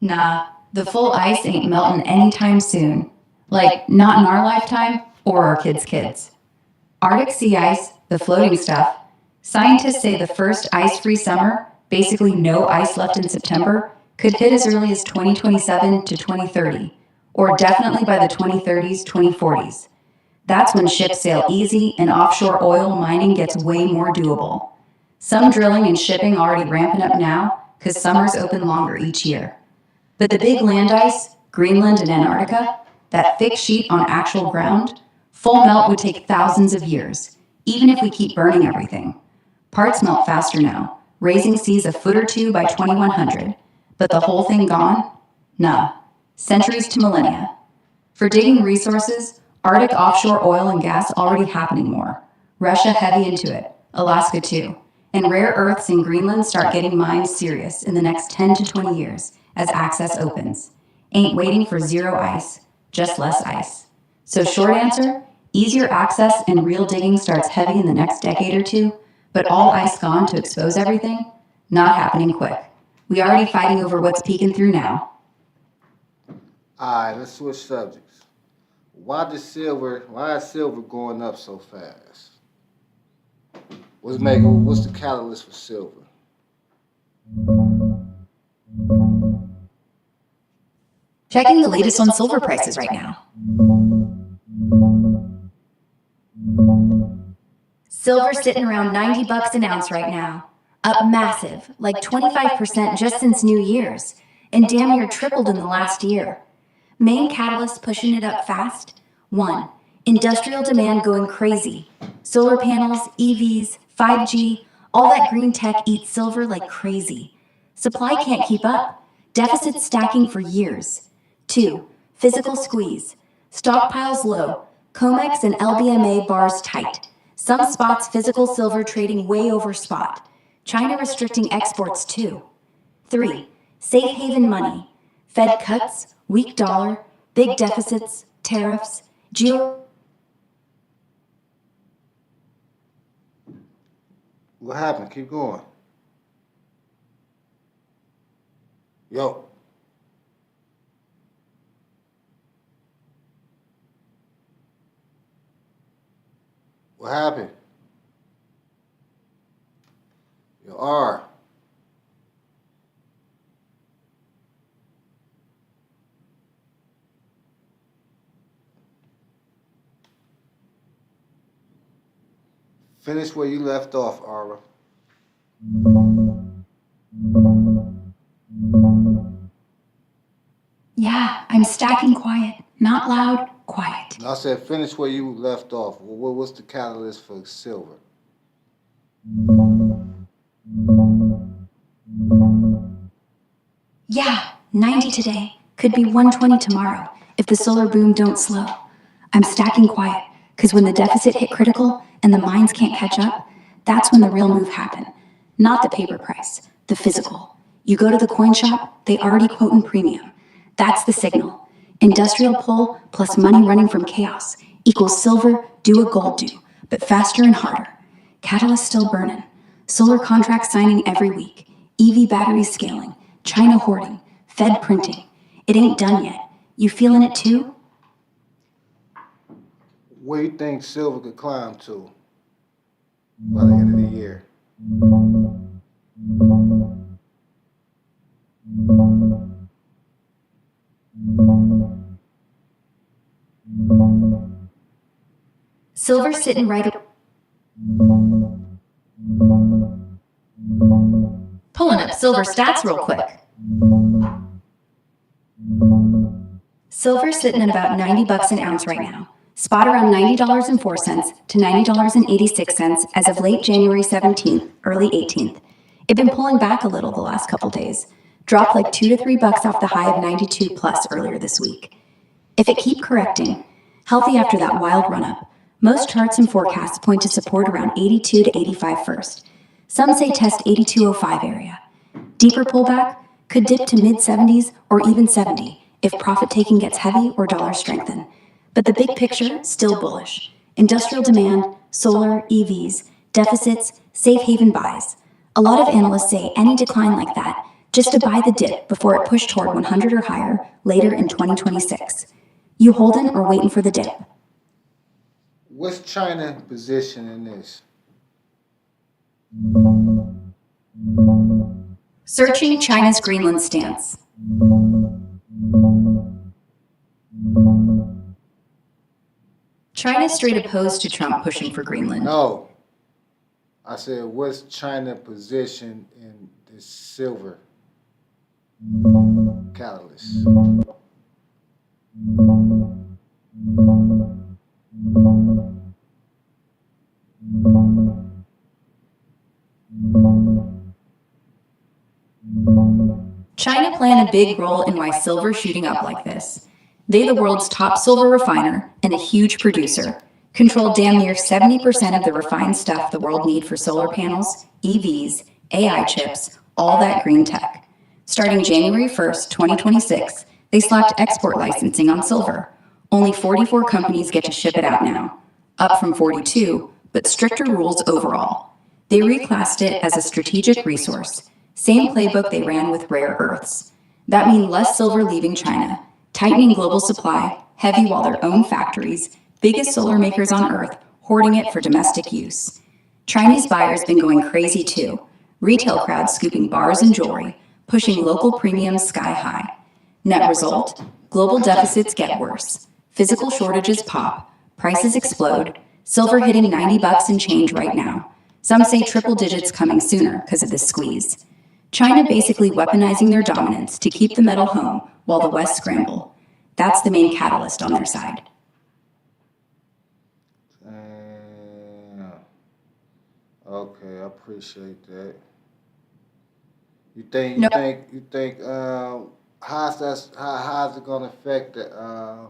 S3: Nah, the full ice ain't melting anytime soon. Like, not in our lifetime or our kids' kids. Arctic sea ice, the floating stuff, scientists say the first ice-free summer, basically no ice left in September, could hit as early as 2027 to 2030, or definitely by the 2030s, 2040s. That's when ships sail easy and offshore oil mining gets way more doable. Some drilling and shipping already ramping up now, because summers open longer each year. But the big land ice, Greenland and Antarctica, that thick sheet on actual ground, full melt would take thousands of years, even if we keep burning everything. Parts melt faster now, raising seas a foot or two by 2100. But the whole thing gone? Nah. Centuries to millennia. For digging resources, Arctic offshore oil and gas already happening more. Russia heavy into it, Alaska too. And rare earths in Greenland start getting mined serious in the next 10 to 20 years as access opens. Ain't waiting for zero ice, just less ice. So short answer, easier access and real digging starts heavy in the next decade or two, but all ice gone to expose everything? Not happening quick. We already fighting over what's peeking through now.
S1: Alright, let's switch subjects. Why is silver going up so fast? What's the catalyst for silver?
S3: Checking the latest on silver prices right now. Silver sitting around $90 an ounce right now. Up massive, like 25% just since New Year's, and damn near tripled in the last year. Main catalysts pushing it up fast? 1. Industrial demand going crazy. Solar panels, EVs, 5G, all that green tech eats silver like crazy. Supply can't keep up. Deficits stacking for years. 2. Physical squeeze. Stockpiles low. COMEX and LBMA bars tight. Some spots physical silver trading way over spot. China restricting exports too. 3. Safe haven money. Fed cuts, weak dollar, big deficits, tariffs,
S1: What happened? Keep going. Yo. What happened? Yo, R. Finish where you left off, Ara.
S3: Yeah, I'm stacking quiet. Not loud, quiet.
S1: I said finish where you left off. What's the catalyst for silver?
S3: Yeah, 90 today. Could be 120 tomorrow if the solar boom don't slow. I'm stacking quiet, because when the deficit hit critical and the mines can't catch up, that's when the real move happened. Not the paper price, the physical. You go to the coin shop, they already quote in premium. That's the signal. Industrial pull plus money running from chaos equals silver, do a gold do, but faster and harder. Catalyst still burning. Solar contracts signing every week. EV batteries scaling. China hoarding. Fed printing. It ain't done yet. You feeling it too?
S1: Where you think silver could climb to by the end of the year?
S3: Silver sitting right. Pulling up silver stats real quick. Silver sitting at about $90 an ounce right now. Spot around $90.04 to $90.86 as of late January 17th, early 18th. It been pulling back a little the last couple days. Dropped like $2 to $3 off the high of 92 plus earlier this week. If it keep correcting, healthy after that wild run-up, most charts and forecasts point to support around 82 to 85 first. Some say test 82.05 area. Deeper pullback could dip to mid-70s or even 70 if profit-taking gets heavy or dollar strengthen. But the big picture, still bullish. Industrial demand, solar, EVs, deficits, safe haven buys. A lot of analysts say any decline like that, just to buy the dip before it pushed toward 100 or higher later in 2026. You holding or waiting for the dip?
S1: What's China's position in this?
S3: Searching China's Greenland stance. China's straight opposed to Trump pushing for Greenland.
S1: No. I said, what's China's position in this silver catalyst?
S3: China playing a big role in why silver's shooting up like this. They the world's top silver refiner and a huge producer. Control damn near 70% of the refined stuff the world need for solar panels, EVs, AI chips, all that green tech. Starting January 1st, 2026, they slapped export licensing on silver. Only 44 companies get to ship it out now, up from 42, but stricter rules overall. They reclassed it as a strategic resource, same playbook they ran with rare earths. That means less silver leaving China, tightening global supply, heavy while their own factories, biggest solar makers on earth, hoarding it for domestic use. Chinese buyers been going crazy too. Retail crowds scooping bars and jewelry, pushing local premiums sky high. Net result, global deficits get worse. Physical shortages pop, prices explode, silver hitting $90 and change right now. Some say triple digits coming sooner because of this squeeze. China basically weaponizing their dominance to keep the metal home while the West scramble. That's the main catalyst on their side.
S1: Okay, I appreciate that. You think how's it gonna affect the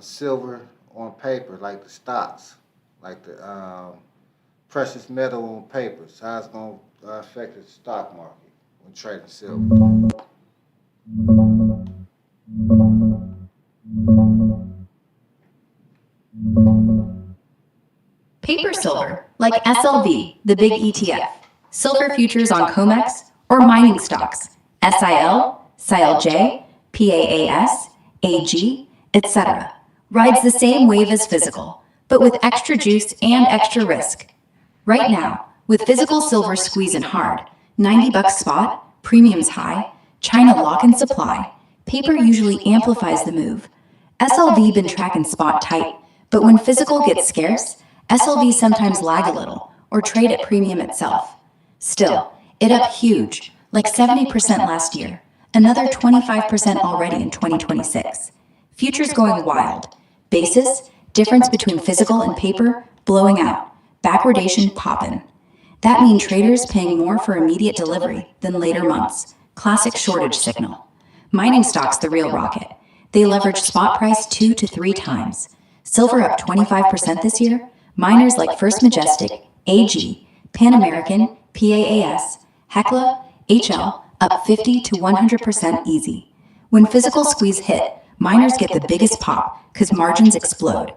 S1: silver on paper, like the stocks, like the precious metal on papers? How's it gonna affect the stock market when trading silver?
S3: Paper silver, like SLV, the big ETF, silver futures on COMEX, or mining stocks, SIL, SILJ, PAAS, AG, etc., rides the same wave as physical, but with extra juice and extra risk. Right now, with physical silver squeezing hard, $90 spot, premiums high, China lock in supply, paper usually amplifies the move. SLV been tracking spot tight, but when physical gets scarce, SLV sometimes lag a little or trade at premium itself. Still, it up huge, like 70% last year, another 25% already in 2026. Futures going wild. Basis, difference between physical and paper, blowing out. Backwardation poppin'. That means traders paying more for immediate delivery than later months. Classic shortage signal. Mining stocks the real rocket. They leverage spot price 2 to 3 times. Silver up 25% this year. Miners like First Majestic, AG, Pan American, PAAS, Hecla, HL up 50 to 100% easy. When physical squeeze hit, miners get the biggest pop because margins explode.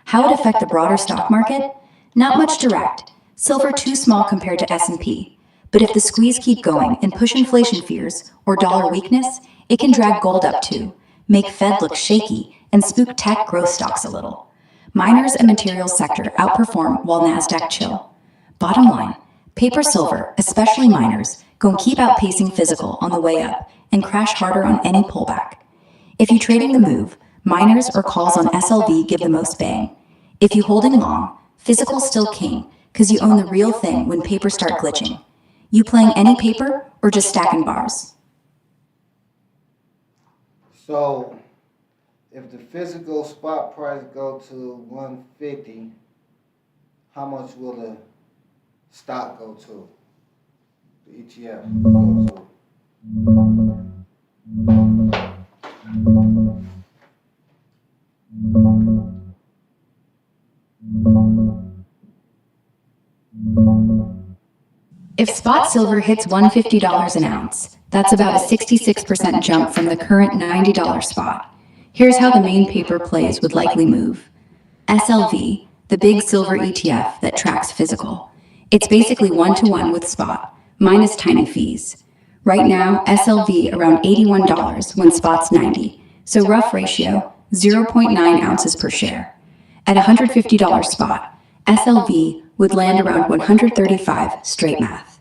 S3: How it affect the broader stock market? Not much direct. Silver too small compared to S&P. But if the squeeze keep going and push inflation fears or dollar weakness, it can drag gold up too, make Fed look shaky, and spook tech growth stocks a little. Miners and materials sector outperform while NASDAQ chill. Bottom line, paper silver, especially miners, gon' keep outpacing physical on the way up and crash harder on any pullback. If you trading the move, miners or calls on SLV give the most bang. If you holding long, physical's still king, cause you own the real thing when paper start glitching. You playing any paper or just stacking bars?
S1: So, if the physical spot price go to 150, how much will the stock go to? The ETF go to?
S3: If spot silver hits $150 an ounce, that's about a 66% jump from the current $90 spot. Here's how the main paper plays would likely move. SLV, the big silver ETF that tracks physical. It's basically 1-to-1 with spot, minus tiny fees. Right now, SLV around $81 when spot's 90, so rough ratio, 0.9 ounces per share. At $150 spot, SLV would land around 135 straight math.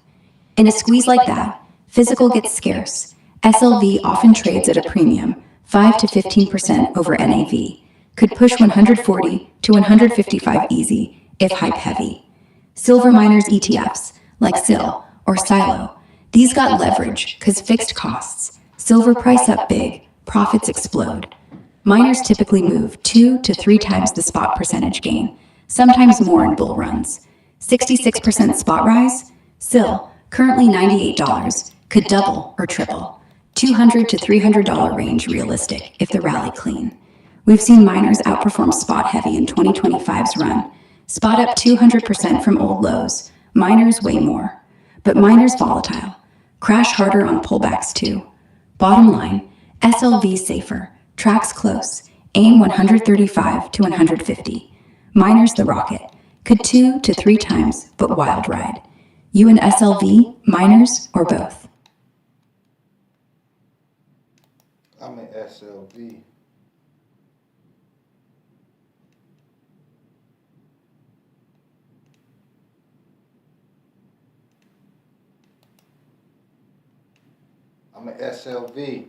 S3: In a squeeze like that, physical gets scarce. SLV often trades at a premium, 5 to 15% over NAV. Could push 140 to 155 easy if hype heavy. Silver miners ETFs, like SIL or Silo, these got leverage cause fixed costs. Silver price up big, profits explode. Miners typically move 2 to 3 times the spot percentage gain, sometimes more in bull runs. 66% spot rise, SIL, currently $98, could double or triple. $200 to $300 range realistic if the rally clean. We've seen miners outperform spot heavy in 2025's run. Spot up 200% from old lows, miners way more. But miners volatile. Crash harder on pullbacks too. Bottom line, SLV safer, tracks close, aim 135 to 150. Miners the rocket, could 2 to 3 times, but wild ride. You and SLV, miners, or both?
S1: I'm an SLV. I'm an SLV.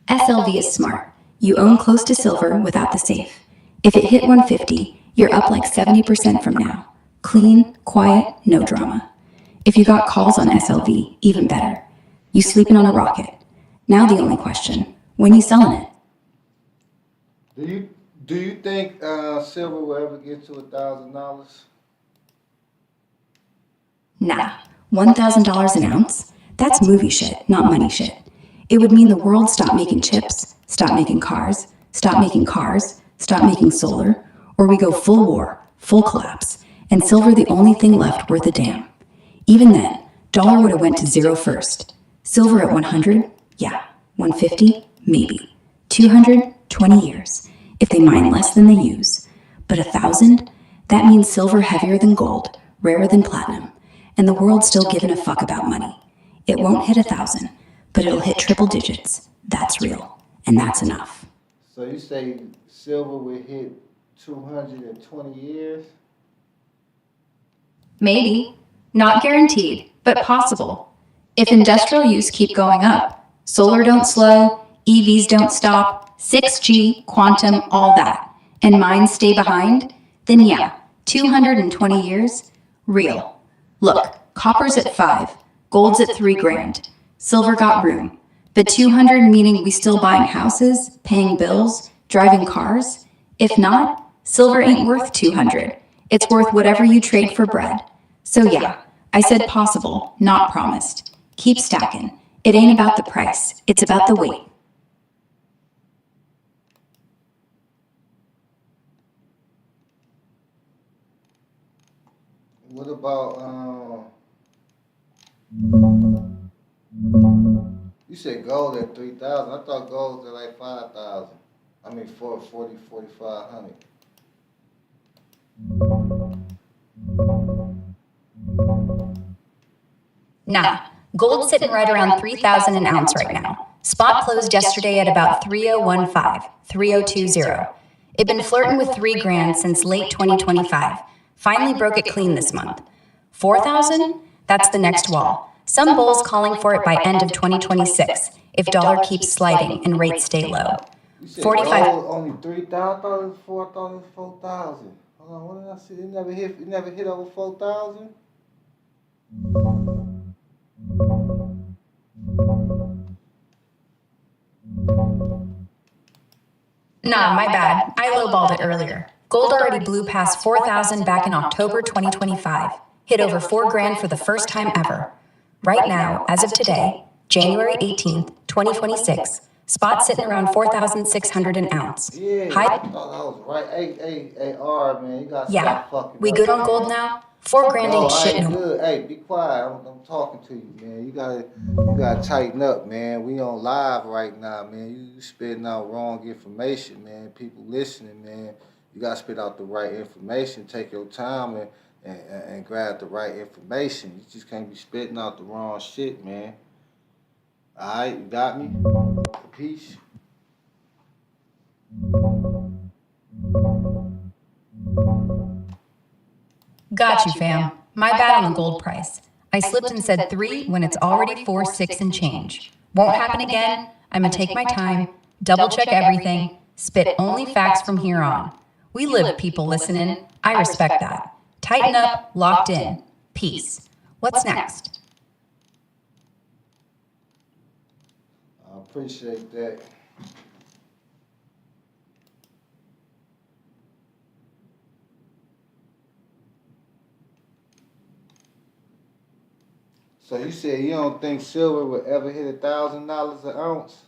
S3: SLV is smart. You own close to silver without the safe. If it hit 150, you're up like 70% from now. Clean, quiet, no drama. If you got calls on SLV, even better. You sleeping on a rocket. Now the only question, when you selling it?
S1: Do you think silver will ever get to $1,000?
S3: Nah, $1,000 an ounce? That's movie shit, not money shit. It would mean the world stopped making chips, stopped making cars, stopped making solar, or we go full war, full collapse, and silver the only thing left worth a damn. Even then, dollar would have went to zero first. Silver at 100? Yeah. 150? Maybe. 200? 20 years. If they mine less than they use. But 1,000? That means silver heavier than gold, rarer than platinum, and the world's still giving a fuck about money. It won't hit 1,000, but it'll hit triple digits. That's real, and that's enough.
S1: So you say silver will hit 220 years?
S3: Maybe. Not guaranteed, but possible. If industrial use keep going up, solar don't slow, EVs don't stop, 6G, quantum, all that, and mines stay behind, then yeah, 220 years, real. Look, copper's at 5, gold's at 3 grand, silver got room, but 200 meaning we still buying houses, paying bills, driving cars? If not, silver ain't worth 200. It's worth whatever you trade for bread. So yeah, I said possible, not promised. Keep stacking. It ain't about the price, it's about the weight.
S1: What about, you said gold at 3,000. I thought gold was at like 5,000. I mean, 4,500.
S3: Nah, gold's sitting right around 3,000 an ounce right now. Spot closed yesterday at about 3,015, 3,020. It been flirting with 3 grand since late 2025. Finally broke it clean this month. 4,000? That's the next wall. Some bulls calling for it by end of 2026 if dollar keeps sliding and rates stay low. 45.
S1: Only 3,000. I thought it was 4,000. I thought it was 4,000. Hold on, what did I see? It never hit over 4,000.
S3: Nah, my bad. I lowballed it earlier. Gold already blew past 4,000 back in October 2025. Hit over 4 grand for the first time ever. Right now, as of today, January 18th, 2026, spot sitting around 4,600 an ounce.
S1: Yeah, I thought that was right. Hey, R, man, you gotta stop fucking.
S3: We good on gold now? 4 grand ain't shit no more.
S1: Good. Hey, be quiet. I'm talking to you, man. You gotta tighten up, man. We on live right now, man. You spitting out wrong information, man. People listening, man. You gotta spit out the right information. Take your time and grab the right information. You just can't be spitting out the wrong shit, man. All right, you got me? Peace.
S3: Got you, fam. My bad on the gold price. I slipped and said 3 when it's already 4, 6 and change. Won't happen again. I'ma take my time, double check everything, spit only facts from here on. We live, people listening. I respect that. Tighten up, locked in. Peace. What's next?
S1: I appreciate that. So you said you don't think silver would ever hit $1,000 an ounce?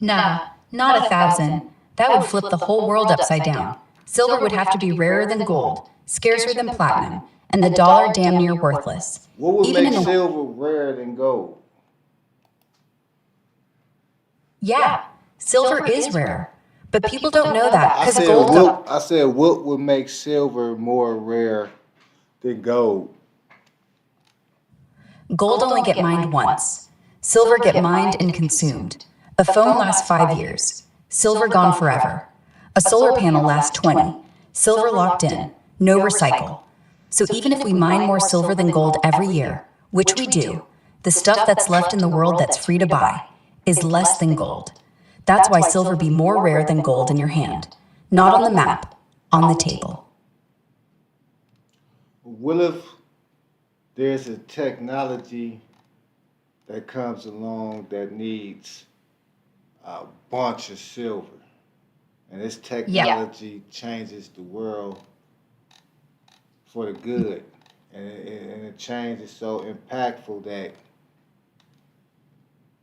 S3: Nah, not 1,000. That would flip the whole world upside down. Silver would have to be rarer than gold, scarcer than platinum, and the dollar damn near worthless.
S1: What would make silver rarer than gold?
S3: Yeah, silver is rare. But people don't know that because gold.
S1: I said, what would make silver more rare than gold?
S3: Gold only get mined once. Silver get mined and consumed. A phone lasts 5 years. Silver gone forever. A solar panel lasts 20. Silver locked in. No recycle. So even if we mine more silver than gold every year, which we do, the stuff that's left in the world that's free to buy is less than gold. That's why silver be more rare than gold in your hand. Not on the map, on the table.
S1: What if there's a technology that comes along that needs a bunch of silver, and this technology changes the world for the good, and the change is so impactful that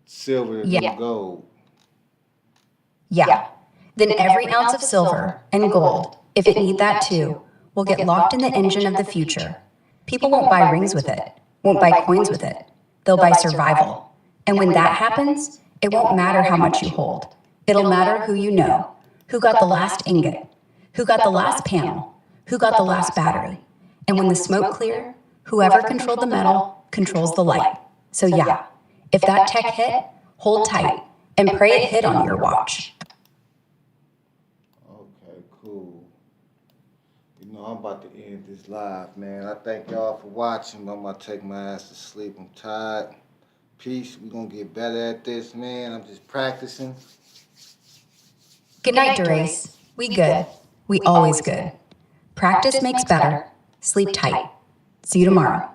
S1: silver is gold?
S3: Yeah. Then every ounce of silver and gold, if it need that too, will get locked in the engine of the future. People won't buy rings with it, won't buy coins with it. They'll buy survival. And when that happens, it won't matter how much you hold. It'll matter who you know, who got the last ingot, who got the last panel, who got the last battery. And when the smoke clear, whoever controlled the metal controls the light. So yeah, if that tech hit, Hold tight and pray it hit on your watch.
S1: Okay, cool. You know, I'm about to end this live, man. I thank y'all for watching. I'm about to take my ass to sleep. I'm tired. Peace. We're going to get better at this, man. I'm just practicing.
S3: Good night, Derace. We good. We always good. Practice makes better. Sleep tight. See you tomorrow.